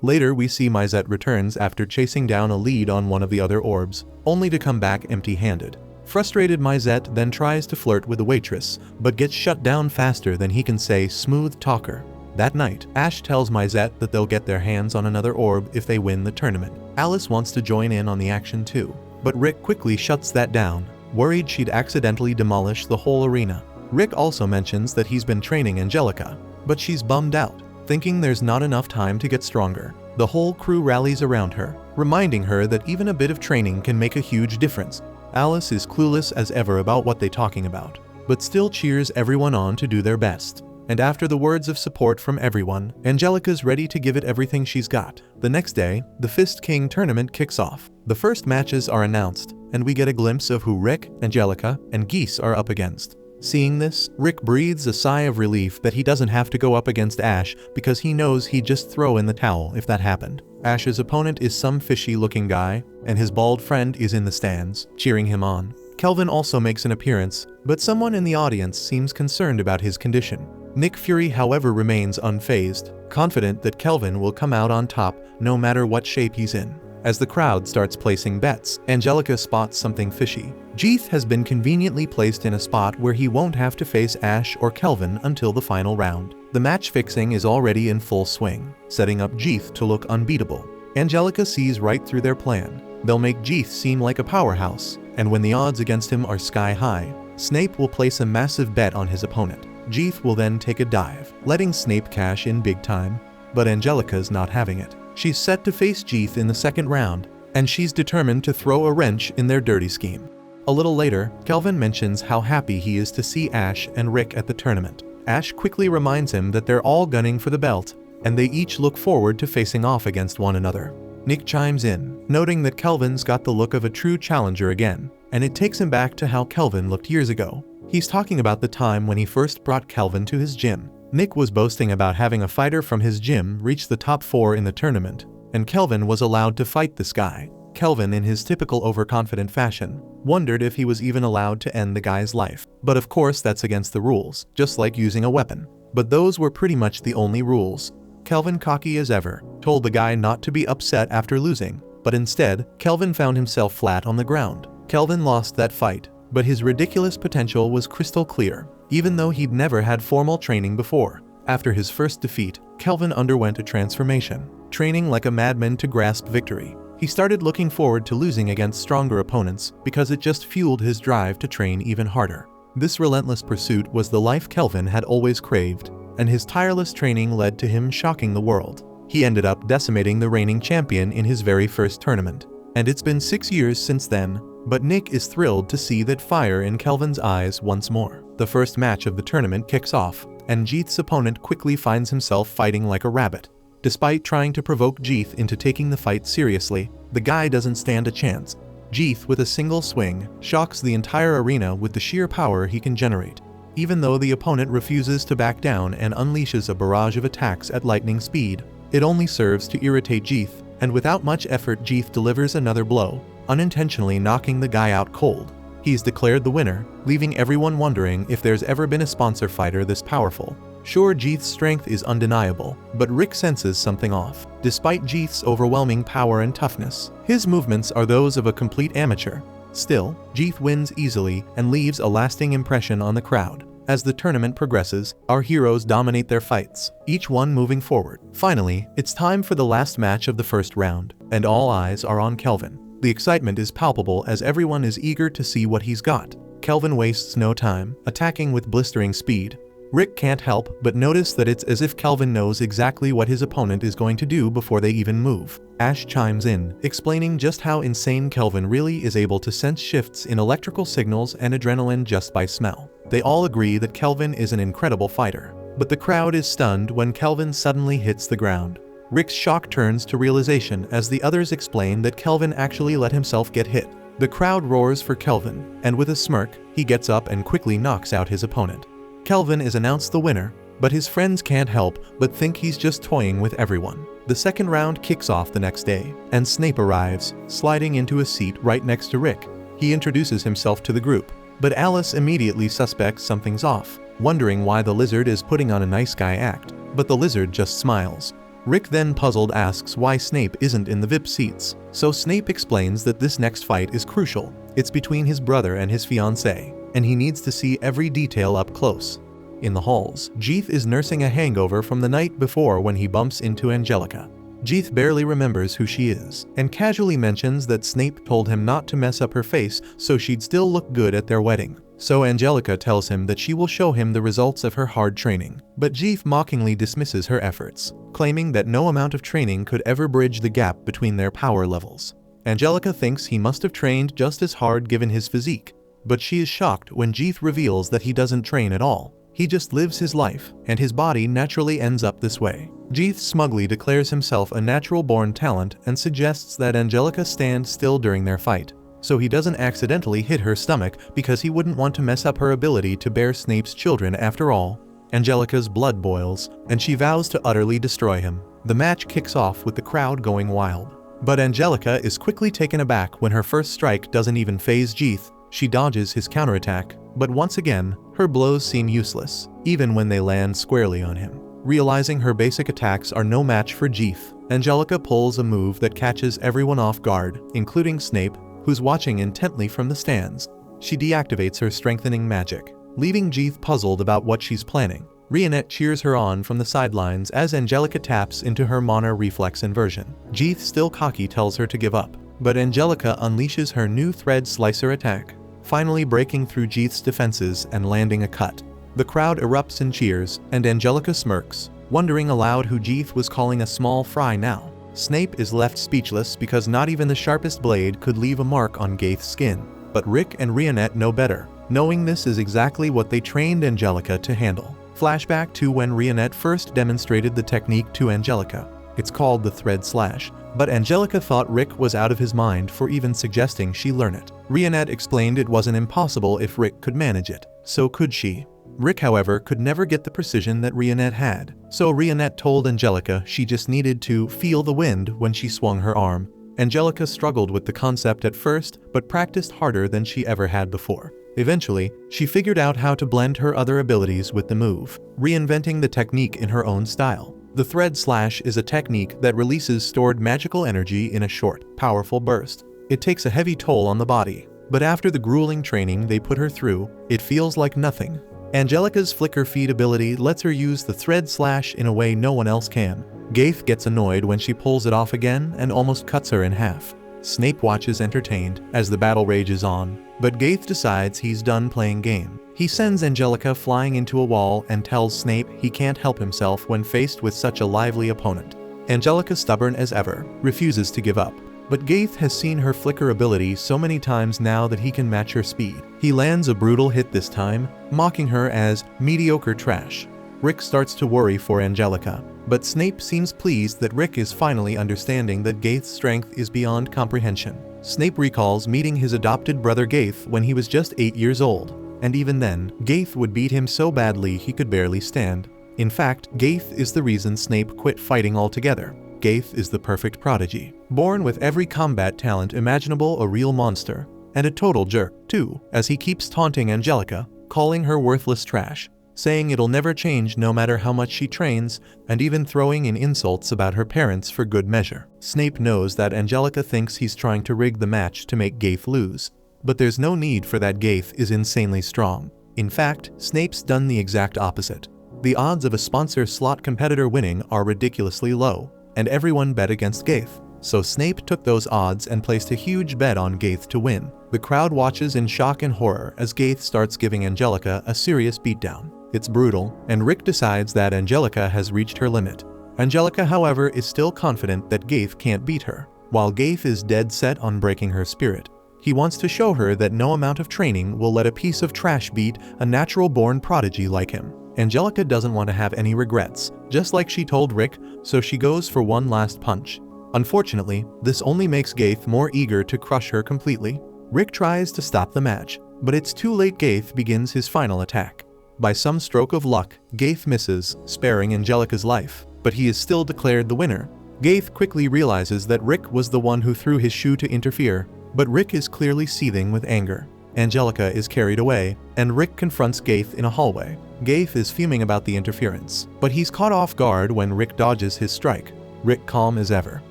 A: Later we see Mizette returns after chasing down a lead on one of the other orbs, only to come back empty-handed. Frustrated, Mizette then tries to flirt with the waitress, but gets shut down faster than he can say smooth talker. That night, Ash tells Mizette that they'll get their hands on another orb if they win the tournament. Alice wants to join in on the action too, but Rick quickly shuts that down, worried she'd accidentally demolish the whole arena. Rick also mentions that he's been training Angelica, but she's bummed out, thinking there's not enough time to get stronger. The whole crew rallies around her, reminding her that even a bit of training can make a huge difference. Alice is clueless as ever about what they're talking about, but still cheers everyone on to do their best. And after the words of support from everyone, Angelica's ready to give it everything she's got. The next day, the Fist King tournament kicks off. The first matches are announced, and we get a glimpse of who Rick, Angelica, and Geese are up against. Seeing this, Rick breathes a sigh of relief that he doesn't have to go up against Ash because he knows he'd just throw in the towel if that happened. Ash's opponent is some fishy-looking guy, and his bald friend is in the stands, cheering him on. Kelvin also makes an appearance, but someone in the audience seems concerned about his condition. Nick Fury, however, remains unfazed, confident that Kelvin will come out on top no matter what shape he's in. As the crowd starts placing bets, Angelica spots something fishy. Jeeth has been conveniently placed in a spot where he won't have to face Ash or Kelvin until the final round. The match fixing is already in full swing, setting up Jeeth to look unbeatable. Angelica sees right through their plan. They'll make Jeeth seem like a powerhouse, and when the odds against him are sky high, Snape will place a massive bet on his opponent. Jeeth will then take a dive, letting Snape cash in big time, but Angelica's not having it. She's set to face Jeeth in the second round, and she's determined to throw a wrench in their dirty scheme. A little later, Kelvin mentions how happy he is to see Ash and Rick at the tournament. Ash quickly reminds him that they're all gunning for the belt, and they each look forward to facing off against one another. Nick chimes in, noting that Kelvin's got the look of a true challenger again, and it takes him back to how Kelvin looked years ago. He's talking about the time when he first brought Kelvin to his gym. Nick was boasting about having a fighter from his gym reach the top 4 in the tournament, and Kelvin was allowed to fight this guy. Kelvin, in his typical overconfident fashion, wondered if he was even allowed to end the guy's life. But of course that's against the rules, just like using a weapon. But those were pretty much the only rules. Kelvin, cocky as ever, told the guy not to be upset after losing, but instead, Kelvin found himself flat on the ground. Kelvin lost that fight, but his ridiculous potential was crystal clear, even though he'd never had formal training before. After his first defeat, Kelvin underwent a transformation, training like a madman to grasp victory. He started looking forward to losing against stronger opponents because it just fueled his drive to train even harder. This relentless pursuit was the life Kelvin had always craved, and his tireless training led to him shocking the world. He ended up decimating the reigning champion in his very first tournament. And it's been 6 years since then, but Nick is thrilled to see that fire in Kelvin's eyes once more. The first match of the tournament kicks off, and Jeeth's opponent quickly finds himself fighting like a rabbit. Despite trying to provoke Jeeth into taking the fight seriously, the guy doesn't stand a chance. Jeeth, with a single swing, shocks the entire arena with the sheer power he can generate. Even though the opponent refuses to back down and unleashes a barrage of attacks at lightning speed, it only serves to irritate Jeeth, and without much effort Jeeth delivers another blow, unintentionally knocking the guy out cold. He's declared the winner, leaving everyone wondering if there's ever been a sponsor fighter this powerful. Sure, Jeeth's strength is undeniable, but Rick senses something off. Despite Jeeth's overwhelming power and toughness, his movements are those of a complete amateur. Still, Jeeth wins easily and leaves a lasting impression on the crowd. As the tournament progresses, our heroes dominate their fights, each one moving forward. Finally, it's time for the last match of the first round, and all eyes are on Kelvin. The excitement is palpable as everyone is eager to see what he's got. Kelvin wastes no time, attacking with blistering speed. Rick can't help but notice that it's as if Kelvin knows exactly what his opponent is going to do before they even move. Ash chimes in, explaining just how insane Kelvin really is able to sense shifts in electrical signals and adrenaline just by smell. They all agree that Kelvin is an incredible fighter, but the crowd is stunned when Kelvin suddenly hits the ground. Rick's shock turns to realization as the others explain that Kelvin actually let himself get hit. The crowd roars for Kelvin, and with a smirk, he gets up and quickly knocks out his opponent. Kelvin is announced the winner, but his friends can't help but think he's just toying with everyone. The second round kicks off the next day, and Snape arrives, sliding into a seat right next to Rick. He introduces himself to the group, but Alice immediately suspects something's off, wondering why the lizard is putting on a nice guy act, but the lizard just smiles. Rick then puzzled asks why Snape isn't in the VIP seats, so Snape explains that this next fight is crucial. It's between his brother and his fiancée, and he needs to see every detail up close. In the halls, Jeeth is nursing a hangover from the night before when he bumps into Angelica. Jeeth barely remembers who she is, and casually mentions that Snape told him not to mess up her face so she'd still look good at their wedding. So Angelica tells him that she will show him the results of her hard training, but Jeeth mockingly dismisses her efforts, claiming that no amount of training could ever bridge the gap between their power levels. Angelica thinks he must have trained just as hard given his physique, but she is shocked when Jeeth reveals that he doesn't train at all. He just lives his life, and his body naturally ends up this way. Jeeth smugly declares himself a natural-born talent and suggests that Angelica stand still during their fight, so he doesn't accidentally hit her stomach because he wouldn't want to mess up her ability to bear Snape's children after all. Angelica's blood boils, and she vows to utterly destroy him. The match kicks off with the crowd going wild. But Angelica is quickly taken aback when her first strike doesn't even faze Jeeth. She dodges his counterattack, but once again, her blows seem useless, even when they land squarely on him. Realizing her basic attacks are no match for Jeeth, Angelica pulls a move that catches everyone off guard, including Snape, who's watching intently from the stands. She deactivates her strengthening magic, leaving Jeeth puzzled about what she's planning. Rionette cheers her on from the sidelines as Angelica taps into her mana reflex inversion. Jeeth, still cocky, tells her to give up, but Angelica unleashes her new thread slicer attack, finally breaking through Jeeth's defenses and landing a cut. The crowd erupts in cheers, and Angelica smirks, wondering aloud who Jeeth was calling a small fry now. Snape is left speechless because not even the sharpest blade could leave a mark on Gaith's skin. But Rick and Rionette know better, knowing this is exactly what they trained Angelica to handle. Flashback to when Rionette first demonstrated the technique to Angelica. It's called the thread slash, but Angelica thought Rick was out of his mind for even suggesting she learn it. Rionette explained it wasn't impossible if Rick could manage it, so could she. Rick, however, could never get the precision that Rionette had, so Rionette told Angelica she just needed to feel the wind when she swung her arm. Angelica struggled with the concept at first, but practiced harder than she ever had before. Eventually, she figured out how to blend her other abilities with the move, reinventing the technique in her own style. The thread slash is a technique that releases stored magical energy in a short, powerful burst. It takes a heavy toll on the body, but after the grueling training they put her through, it feels like nothing. Angelica's flicker feed ability lets her use the thread slash in a way no one else can. Gaith gets annoyed when she pulls it off again and almost cuts her in half. Snape watches entertained as the battle rages on, but Gaith decides he's done playing game. He sends Angelica flying into a wall and tells Snape he can't help himself when faced with such a lively opponent. Angelica, stubborn as ever, refuses to give up. But Gaith has seen her flicker ability so many times now that he can match her speed. He lands a brutal hit this time, mocking her as mediocre trash. Rick starts to worry for Angelica, but Snape seems pleased that Rick is finally understanding that Gaith's strength is beyond comprehension. Snape recalls meeting his adopted brother Gaith when he was just 8 years old, and even then, Gaith would beat him so badly he could barely stand. In fact, Gaith is the reason Snape quit fighting altogether. Gaith is the perfect prodigy, born with every combat talent imaginable, a real monster. and a total jerk, too, as he keeps taunting Angelica, calling her worthless trash, saying it'll never change no matter how much she trains, and even throwing in insults about her parents for good measure. Snape knows that Angelica thinks he's trying to rig the match to make Gaith lose, but there's no need for that. Gaith is insanely strong. In fact, Snape's done the exact opposite. The odds of a sponsor slot competitor winning are ridiculously low, and everyone bet against Gaith. So Snape took those odds and placed a huge bet on Gaith to win. The crowd watches in shock and horror as Gaith starts giving Angelica a serious beatdown. It's brutal, and Rick decides that Angelica has reached her limit. Angelica, however, is still confident that Gaith can't beat her, while Gaith is dead set on breaking her spirit. He wants to show her that no amount of training will let a piece of trash beat a natural-born prodigy like him. Angelica doesn't want to have any regrets, just like she told Rick, so she goes for one last punch. Unfortunately, this only makes Gaith more eager to crush her completely. Rick tries to stop the match, but it's too late. Gaith begins his final attack. By some stroke of luck, Gaith misses, sparing Angelica's life, but he is still declared the winner. Gaith quickly realizes that Rick was the one who threw his shoe to interfere, but Rick is clearly seething with anger. Angelica is carried away, and Rick confronts Gaith in a hallway. Gaith is fuming about the interference, but he's caught off guard when Rick dodges his strike. Rick, calm as ever,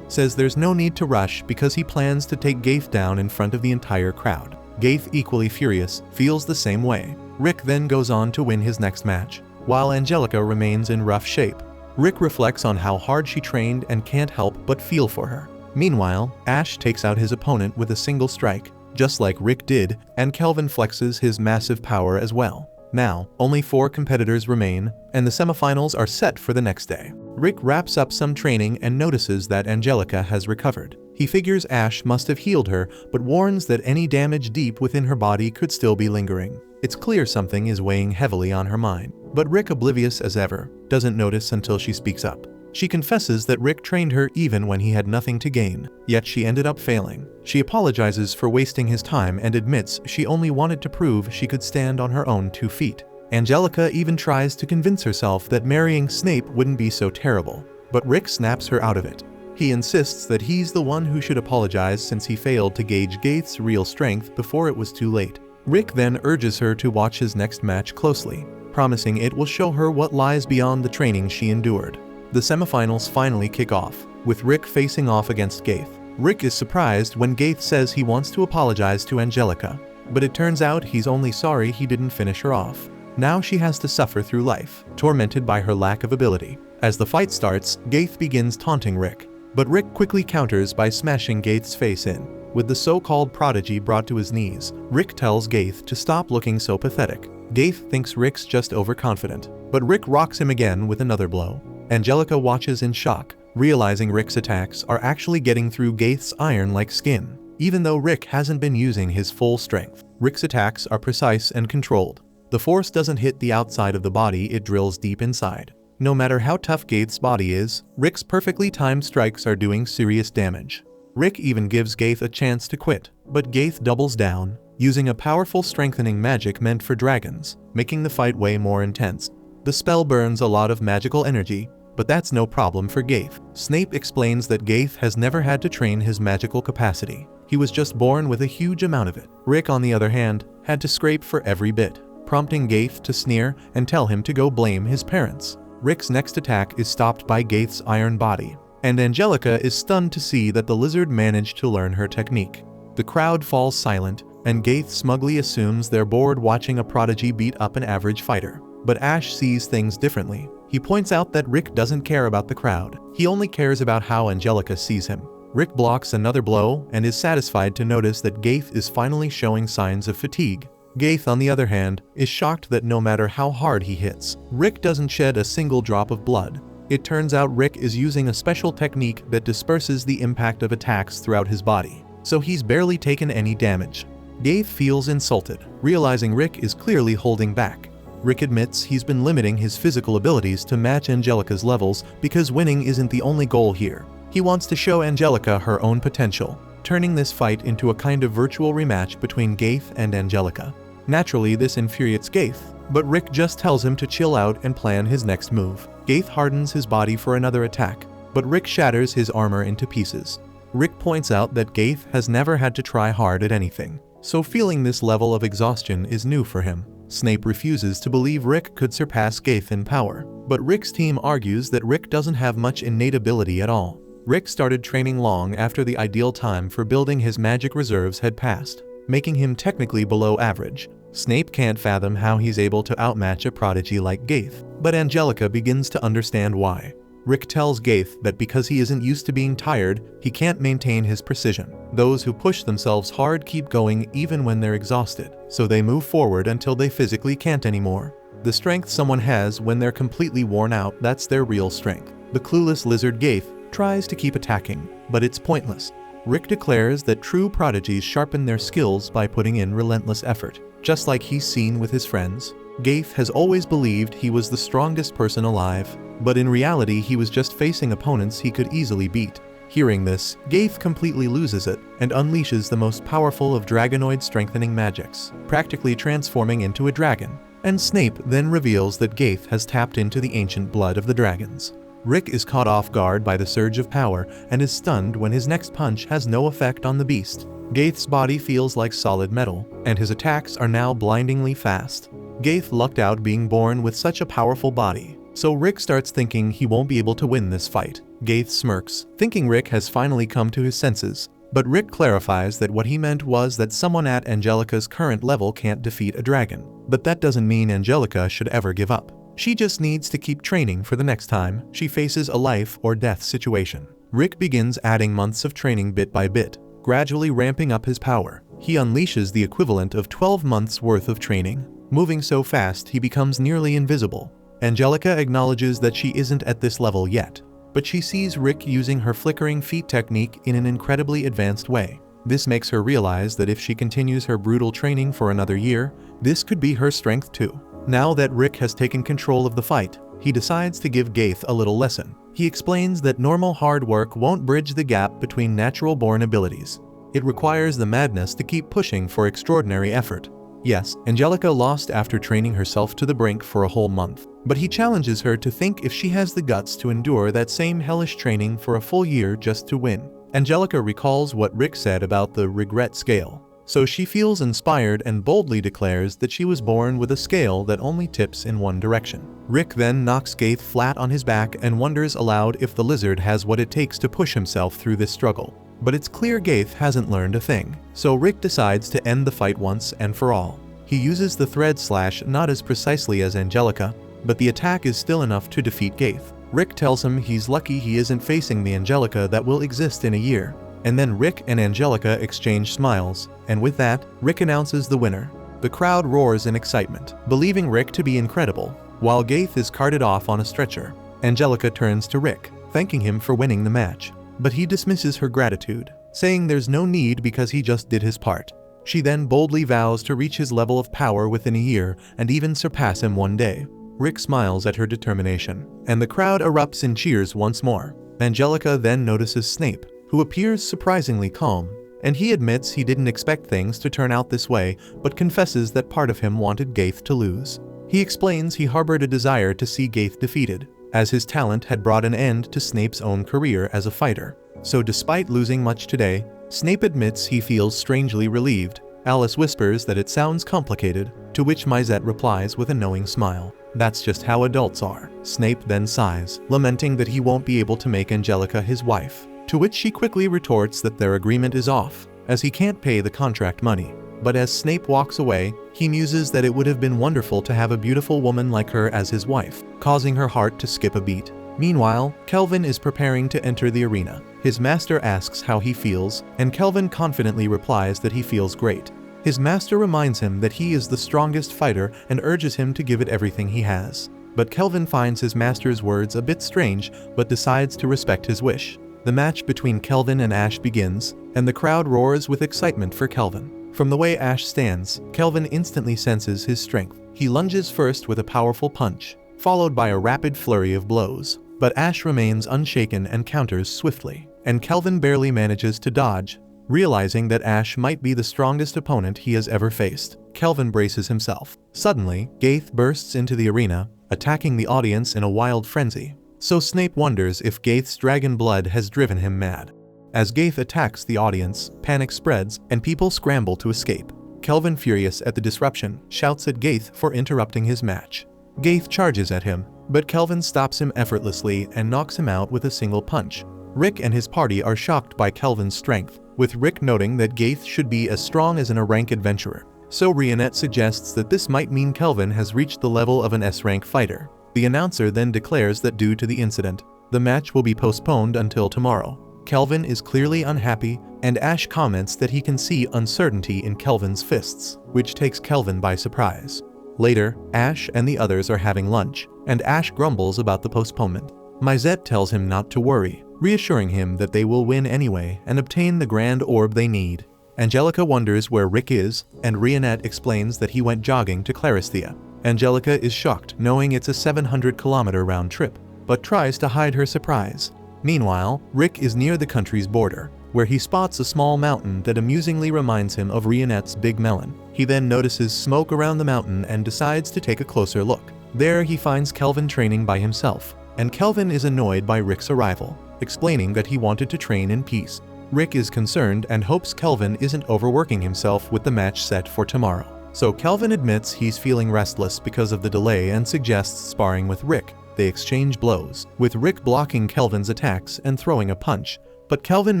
A: says there's no need to rush because he plans to take Gaith down in front of the entire crowd. Gaith, equally furious, feels the same way. Rick then goes on to win his next match, while Angelica remains in rough shape. Rick reflects on how hard she trained and can't help but feel for her. Meanwhile, Ash takes out his opponent with a single strike, just like Rick did, and Kelvin flexes his massive power as well. Now, only 4 competitors remain, and the semifinals are set for the next day. Rick wraps up some training and notices that Angelica has recovered. He figures Ash must have healed her, but warns that any damage deep within her body could still be lingering. It's clear something is weighing heavily on her mind, but Rick, oblivious as ever, doesn't notice until she speaks up. She confesses that Rick trained her even when he had nothing to gain, yet she ended up failing. She apologizes for wasting his time and admits she only wanted to prove she could stand on her own 2 feet. Angelica even tries to convince herself that marrying Snape wouldn't be so terrible, but Rick snaps her out of it. He insists that he's the one who should apologize since he failed to gauge Gaith's real strength before it was too late. Rick then urges her to watch his next match closely, promising it will show her what lies beyond the training she endured. The semifinals finally kick off, with Rick facing off against Gaith. Rick is surprised when Gaith says he wants to apologize to Angelica, but it turns out he's only sorry he didn't finish her off. Now she has to suffer through life, tormented by her lack of ability. As the fight starts, Gaith begins taunting Rick, but Rick quickly counters by smashing Gaith's face in. With the so-called prodigy brought to his knees, Rick tells Gaith to stop looking so pathetic. Gaith thinks Rick's just overconfident, but Rick rocks him again with another blow. Angelica watches in shock, realizing Rick's attacks are actually getting through Gaith's iron-like skin, even though Rick hasn't been using his full strength. Rick's attacks are precise and controlled. The force doesn't hit the outside of the body, it drills deep inside. No matter how tough Gaith's body is, Rick's perfectly timed strikes are doing serious damage. Rick even gives Gaith a chance to quit, but Gaith doubles down, using a powerful strengthening magic meant for dragons, making the fight way more intense. The spell burns a lot of magical energy, but that's no problem for Gaith. Snape explains that Gaith has never had to train his magical capacity. He was just born with a huge amount of it. Rick, on the other hand, had to scrape for every bit, prompting Gaith to sneer and tell him to go blame his parents. Rick's next attack is stopped by Gaith's iron body, and Angelica is stunned to see that the lizard managed to learn her technique. The crowd falls silent, and Gaith smugly assumes they're bored watching a prodigy beat up an average fighter. But Ash sees things differently. He points out that Rick doesn't care about the crowd. He only cares about how Angelica sees him. Rick blocks another blow and is satisfied to notice that Gaith is finally showing signs of fatigue. Gaith, on the other hand, is shocked that no matter how hard he hits, Rick doesn't shed a single drop of blood. It turns out Rick is using a special technique that disperses the impact of attacks throughout his body, so he's barely taken any damage. Gaith feels insulted, realizing Rick is clearly holding back. Rick admits he's been limiting his physical abilities to match Angelica's levels because winning isn't the only goal here. He wants to show Angelica her own potential, turning this fight into a kind of virtual rematch between Gaith and Angelica. Naturally, this infuriates Gaith, but Rick just tells him to chill out and plan his next move. Gaith hardens his body for another attack, but Rick shatters his armor into pieces. Rick points out that Gaith has never had to try hard at anything. so feeling this level of exhaustion is new for him. Snape refuses to believe Rick could surpass Gaith in power, but Rick's team argues that Rick doesn't have much innate ability at all. Rick started training long after the ideal time for building his magic reserves had passed, making him technically below average. Snape can't fathom how he's able to outmatch a prodigy like Gaith, but Angelica begins to understand why. Rick tells Gaith that because he isn't used to being tired, he can't maintain his precision. Those who push themselves hard keep going even when they're exhausted, so they move forward until they physically can't anymore. The strength someone has when they're completely worn out, that's their real strength. The clueless lizard Gaith tries to keep attacking, but it's pointless. Rick declares that true prodigies sharpen their skills by putting in relentless effort, just like he's seen with his friends. Gaith has always believed he was the strongest person alive, but in reality he was just facing opponents he could easily beat. Hearing this, Gaith completely loses it and unleashes the most powerful of dragonoid strengthening magics, practically transforming into a dragon. And Snape then reveals that Gaith has tapped into the ancient blood of the dragons. Rick is caught off guard by the surge of power and is stunned when his next punch has no effect on the beast. Gaith's body feels like solid metal, and his attacks are now blindingly fast. Gaith lucked out being born with such a powerful body, so Rick starts thinking he won't be able to win this fight. Gaith smirks, thinking Rick has finally come to his senses, but Rick clarifies that what he meant was that someone at Angelica's current level can't defeat a dragon. But that doesn't mean Angelica should ever give up. She just needs to keep training for the next time she faces a life or death situation. Rick begins adding months of training bit by bit, gradually ramping up his power. He unleashes the equivalent of 12 months worth of training, moving so fast he becomes nearly invisible. Angelica acknowledges that she isn't at this level yet, but she sees Rick using her flickering feet technique in an incredibly advanced way. This makes her realize that if she continues her brutal training for another year, this could be her strength too. Now that Rick has taken control of the fight, he decides to give Gaith a little lesson. He explains that normal hard work won't bridge the gap between natural-born abilities. It requires the madness to keep pushing for extraordinary effort. Yes, Angelica lost after training herself to the brink for a whole month, but he challenges her to think if she has the guts to endure that same hellish training for a full year just to win. Angelica recalls what Rick said about the regret scale, so she feels inspired and boldly declares that she was born with a scale that only tips in one direction. Rick then knocks Gaith flat on his back and wonders aloud if the lizard has what it takes to push himself through this struggle. But it's clear Gaith hasn't learned a thing, so Rick decides to end the fight once and for all. He uses the thread slash not as precisely as Angelica, but the attack is still enough to defeat Gaith. Rick tells him he's lucky he isn't facing the Angelica that will exist in a year. And then Rick and Angelica exchange smiles, and with that, Rick announces the winner. The crowd roars in excitement, believing Rick to be incredible. While Gaith is carted off on a stretcher, Angelica turns to Rick, thanking him for winning the match. But he dismisses her gratitude, saying there's no need because he just did his part. She then boldly vows to reach his level of power within a year and even surpass him one day. Rick smiles at her determination, and the crowd erupts in cheers once more. Angelica then notices Snape, who appears surprisingly calm, and he admits he didn't expect things to turn out this way, but confesses that part of him wanted Gaith to lose. He explains he harbored a desire to see Gaith defeated, as his talent had brought an end to Snape's own career as a fighter. So despite losing much today, Snape admits he feels strangely relieved. Alice whispers that it sounds complicated, to which Mizette replies with a knowing smile. That's just how adults are. Snape then sighs, lamenting that he won't be able to make Angelica his wife, to which she quickly retorts that their agreement is off, as he can't pay the contract money. But as Snape walks away, he muses that it would have been wonderful to have a beautiful woman like her as his wife, causing her heart to skip a beat. Meanwhile, Kelvin is preparing to enter the arena. His master asks how he feels, and Kelvin confidently replies that he feels great. His master reminds him that he is the strongest fighter and urges him to give it everything he has. But Kelvin finds his master's words a bit strange, but decides to respect his wish. The match between Kelvin and Ash begins, and the crowd roars with excitement for Kelvin. From the way Ash stands, Kelvin instantly senses his strength. He lunges first with a powerful punch, followed by a rapid flurry of blows. But Ash remains unshaken and counters swiftly, and Kelvin barely manages to dodge. Realizing that Ash might be the strongest opponent he has ever faced, Kelvin braces himself. Suddenly, Gaith bursts into the arena, attacking the audience in a wild frenzy. So Snape wonders if Gaith's dragon blood has driven him mad. As Gaith attacks the audience, panic spreads, and people scramble to escape. Kelvin, furious at the disruption, shouts at Gaith for interrupting his match. Gaith charges at him, but Kelvin stops him effortlessly and knocks him out with a single punch. Rick and his party are shocked by Kelvin's strength, with Rick noting that Gaith should be as strong as a rank adventurer. So Rionette suggests that this might mean Kelvin has reached the level of an S-rank fighter. The announcer then declares that due to the incident, the match will be postponed until tomorrow. Kelvin is clearly unhappy, and Ash comments that he can see uncertainty in Kelvin's fists, which takes Kelvin by surprise. Later, Ash and the others are having lunch, and Ash grumbles about the postponement. Mizette tells him not to worry, reassuring him that they will win anyway and obtain the grand orb they need. Angelica wonders where Rick is, and Rionette explains that he went jogging to Claristhea. Angelica is shocked knowing it's a 700-kilometer round trip, but tries to hide her surprise. Meanwhile, Rick is near the country's border, where he spots a small mountain that amusingly reminds him of Rionette's big melon. He then notices smoke around the mountain and decides to take a closer look. There he finds Kelvin training by himself, and Kelvin is annoyed by Rick's arrival, explaining that he wanted to train in peace. Rick is concerned and hopes Kelvin isn't overworking himself with the match set for tomorrow. So Kelvin admits he's feeling restless because of the delay and suggests sparring with Rick. They exchange blows, with Rick blocking Kelvin's attacks and throwing a punch, but Kelvin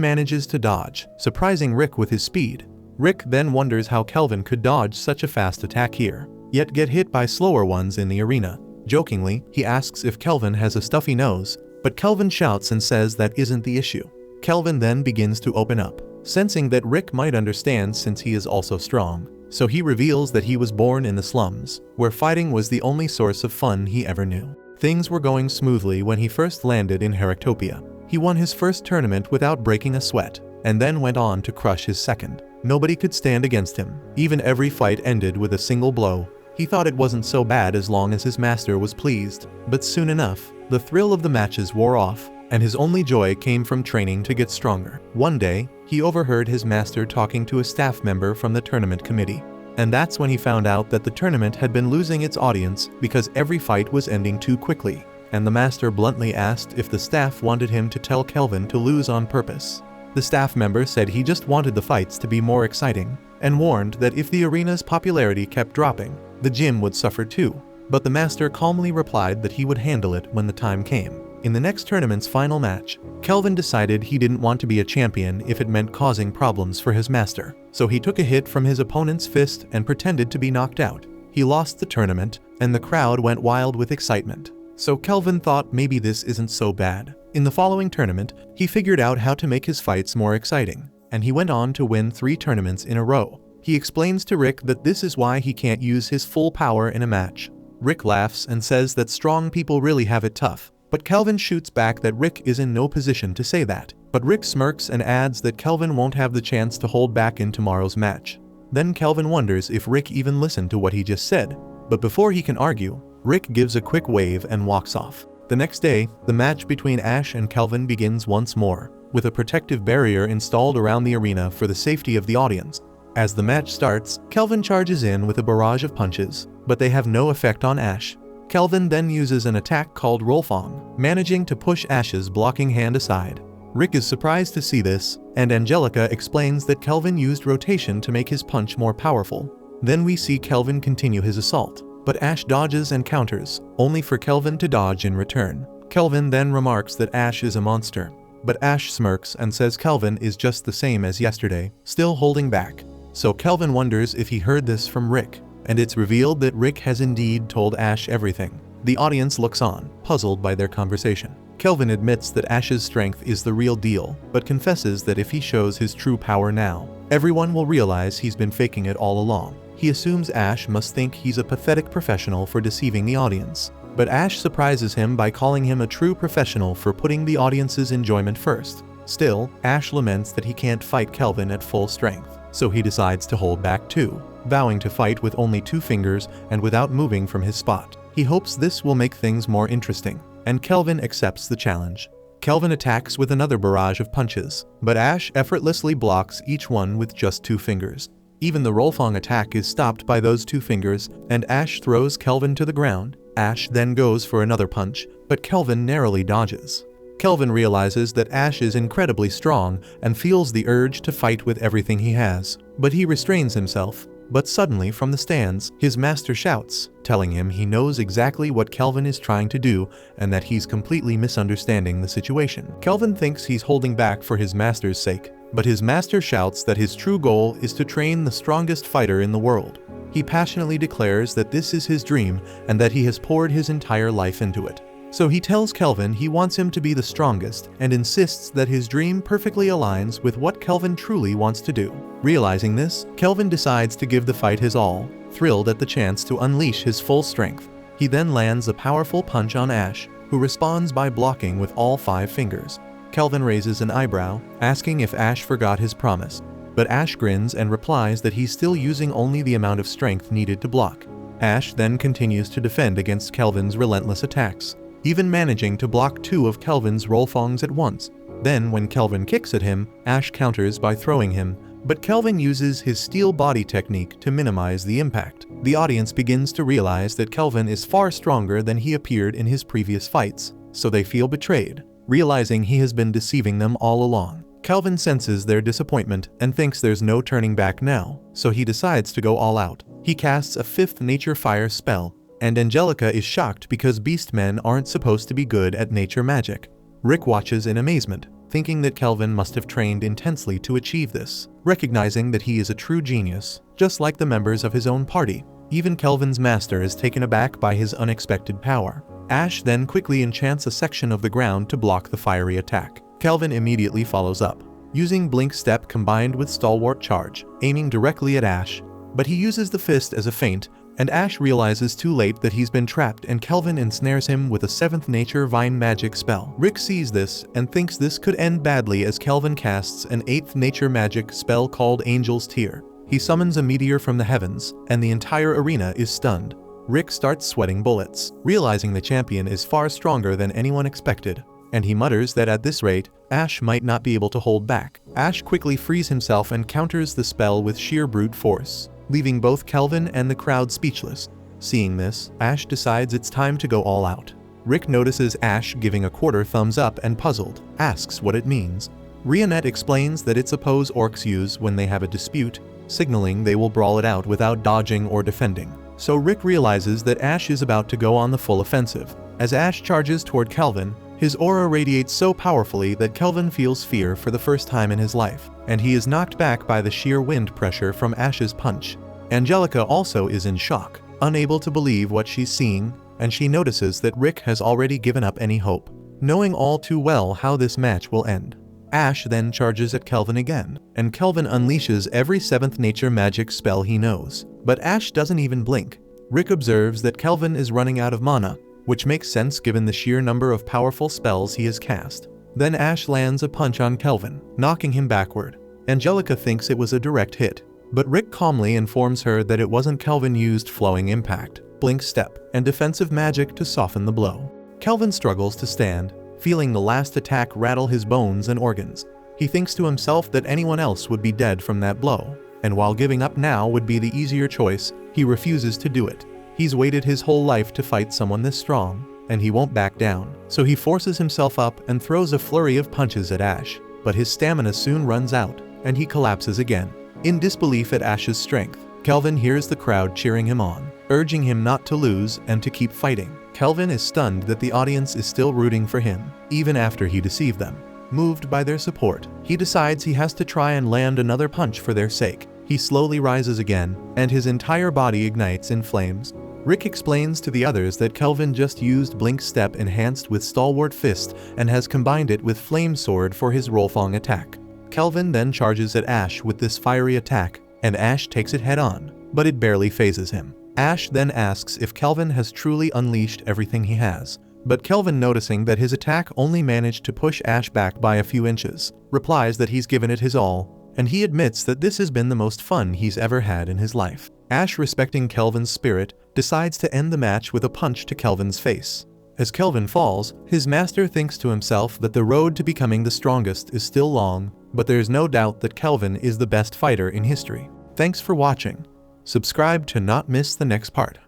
A: manages to dodge, surprising Rick with his speed. Rick then wonders how Kelvin could dodge such a fast attack here, yet get hit by slower ones in the arena. Jokingly, he asks if Kelvin has a stuffy nose, but Kelvin shouts and says that isn't the issue. Kelvin then begins to open up, sensing that Rick might understand since he is also strong. So he reveals that he was born in the slums, where fighting was the only source of fun he ever knew. Things were going smoothly when he first landed in Heractopia. He won his first tournament without breaking a sweat, and then went on to crush his second. Nobody could stand against him. Even every fight ended with a single blow. He thought it wasn't so bad as long as his master was pleased, but soon enough, the thrill of the matches wore off, and his only joy came from training to get stronger. One day, he overheard his master talking to a staff member from the tournament committee. And that's when he found out that the tournament had been losing its audience because every fight was ending too quickly, and the master bluntly asked if the staff wanted him to tell Kelvin to lose on purpose. The staff member said he just wanted the fights to be more exciting, and warned that if the arena's popularity kept dropping, the gym would suffer too. But the master calmly replied that he would handle it when the time came. In the next tournament's final match, Kelvin decided he didn't want to be a champion if it meant causing problems for his master, so he took a hit from his opponent's fist and pretended to be knocked out. He lost the tournament, and the crowd went wild with excitement. So Kelvin thought maybe this isn't so bad. In the following tournament, he figured out how to make his fights more exciting, and he went on to win 3 tournaments in a row. He explains to Rick that this is why he can't use his full power in a match. Rick laughs and says that strong people really have it tough. But Kelvin shoots back that Rick is in no position to say that. But Rick smirks and adds that Kelvin won't have the chance to hold back in tomorrow's match. Then Kelvin wonders if Rick even listened to what he just said. But before he can argue, Rick gives a quick wave and walks off. The next day, the match between Ash and Kelvin begins once more, with a protective barrier installed around the arena for the safety of the audience. As the match starts, Kelvin charges in with a barrage of punches, but they have no effect on Ash. Kelvin then uses an attack called Rolfong, managing to push Ash's blocking hand aside. Rick is surprised to see this, and Angelica explains that Kelvin used rotation to make his punch more powerful. Then we see Kelvin continue his assault, but Ash dodges and counters, only for Kelvin to dodge in return. Kelvin then remarks that Ash is a monster, but Ash smirks and says Kelvin is just the same as yesterday, still holding back. So Kelvin wonders if he heard this from Rick, and it's revealed that Rick has indeed told Ash everything. The audience looks on, puzzled by their conversation. Kelvin admits that Ash's strength is the real deal, but confesses that if he shows his true power now, everyone will realize he's been faking it all along. He assumes Ash must think he's a pathetic professional for deceiving the audience. But Ash surprises him by calling him a true professional for putting the audience's enjoyment first. Still, Ash laments that he can't fight Kelvin at full strength, so he decides to hold back too, vowing to fight with only 2 fingers and without moving from his spot. He hopes this will make things more interesting, and Kelvin accepts the challenge. Kelvin attacks with another barrage of punches, but Ash effortlessly blocks each one with just 2 fingers. Even the Rolfong attack is stopped by those 2 fingers, and Ash throws Kelvin to the ground. Ash then goes for another punch, but Kelvin narrowly dodges. Kelvin realizes that Ash is incredibly strong and feels the urge to fight with everything he has. But he restrains himself. But suddenly from the stands, his master shouts, telling him he knows exactly what Kelvin is trying to do and that he's completely misunderstanding the situation. Kelvin thinks he's holding back for his master's sake, but his master shouts that his true goal is to train the strongest fighter in the world. He passionately declares that this is his dream and that he has poured his entire life into it. So he tells Kelvin he wants him to be the strongest and insists that his dream perfectly aligns with what Kelvin truly wants to do. Realizing this, Kelvin decides to give the fight his all, thrilled at the chance to unleash his full strength. He then lands a powerful punch on Ash, who responds by blocking with all 5 fingers. Kelvin raises an eyebrow, asking if Ash forgot his promise. But Ash grins and replies that he's still using only the amount of strength needed to block. Ash then continues to defend against Kelvin's relentless attacks, even managing to block 2 of Kelvin's rollfongs at once. Then when Kelvin kicks at him, Ash counters by throwing him, but Kelvin uses his steel body technique to minimize the impact. The audience begins to realize that Kelvin is far stronger than he appeared in his previous fights, so they feel betrayed, realizing he has been deceiving them all along. Kelvin senses their disappointment and thinks there's no turning back now, so he decides to go all out. He casts a 5th nature fire spell, and Angelica is shocked because beastmen aren't supposed to be good at nature magic. Rick watches in amazement, thinking that Kelvin must have trained intensely to achieve this, recognizing that he is a true genius, just like the members of his own party. Even Kelvin's master is taken aback by his unexpected power. Ash then quickly enchants a section of the ground to block the fiery attack. Kelvin immediately follows up, using Blink Step combined with Stalwart Charge, aiming directly at Ash, but he uses the fist as a feint, and Ash realizes too late that he's been trapped and Kelvin ensnares him with a 7th nature vine magic spell. Rick sees this and thinks this could end badly as Kelvin casts an 8th nature magic spell called Angel's Tear. He summons a meteor from the heavens, and the entire arena is stunned. Rick starts sweating bullets, realizing the champion is far stronger than anyone expected, and he mutters that at this rate, Ash might not be able to hold back. Ash quickly frees himself and counters the spell with sheer brute force, leaving both Kelvin and the crowd speechless. Seeing this, Ash decides it's time to go all out. Rick notices Ash giving a quarter thumbs up and puzzled, asks what it means. Rionette explains that it's a pose orcs use when they have a dispute, signaling they will brawl it out without dodging or defending. So Rick realizes that Ash is about to go on the full offensive. As Ash charges toward Kelvin, his aura radiates so powerfully that Kelvin feels fear for the first time in his life, and he is knocked back by the sheer wind pressure from Ash's punch. Angelica also is in shock, unable to believe what she's seeing, and she notices that Rick has already given up any hope, knowing all too well how this match will end. Ash then charges at Kelvin again, and Kelvin unleashes every 7th nature magic spell he knows, but Ash doesn't even blink. Rick observes that Kelvin is running out of mana, which makes sense given the sheer number of powerful spells he has cast. Then Ash lands a punch on Kelvin, knocking him backward. Angelica thinks it was a direct hit, but Rick calmly informs her that it wasn't. Kelvin used Flowing Impact, Blink Step, and defensive magic to soften the blow. Kelvin struggles to stand, feeling the last attack rattle his bones and organs. He thinks to himself that anyone else would be dead from that blow, and while giving up now would be the easier choice, he refuses to do it. He's waited his whole life to fight someone this strong, and he won't back down. So he forces himself up and throws a flurry of punches at Ash, but his stamina soon runs out, and he collapses again. In disbelief at Ash's strength, Kelvin hears the crowd cheering him on, urging him not to lose and to keep fighting. Kelvin is stunned that the audience is still rooting for him, even after he deceived them. Moved by their support, he decides he has to try and land another punch for their sake. He slowly rises again, and his entire body ignites in flames. Rick explains to the others that Kelvin just used Blink Step enhanced with Stalwart Fist and has combined it with Flame Sword for his Rollfong attack. Kelvin then charges at Ash with this fiery attack, and Ash takes it head-on, but it barely phases him. Ash then asks if Kelvin has truly unleashed everything he has, but Kelvin, noticing that his attack only managed to push Ash back by a few inches, replies that he's given it his all, and he admits that this has been the most fun he's ever had in his life. Ash, respecting Kelvin's spirit, decides to end the match with a punch to Kelvin's face. As Kelvin falls, his master thinks to himself that the road to becoming the strongest is still long, but there's no doubt that Kelvin is the best fighter in history. Thanks for watching. Subscribe to not miss the next part.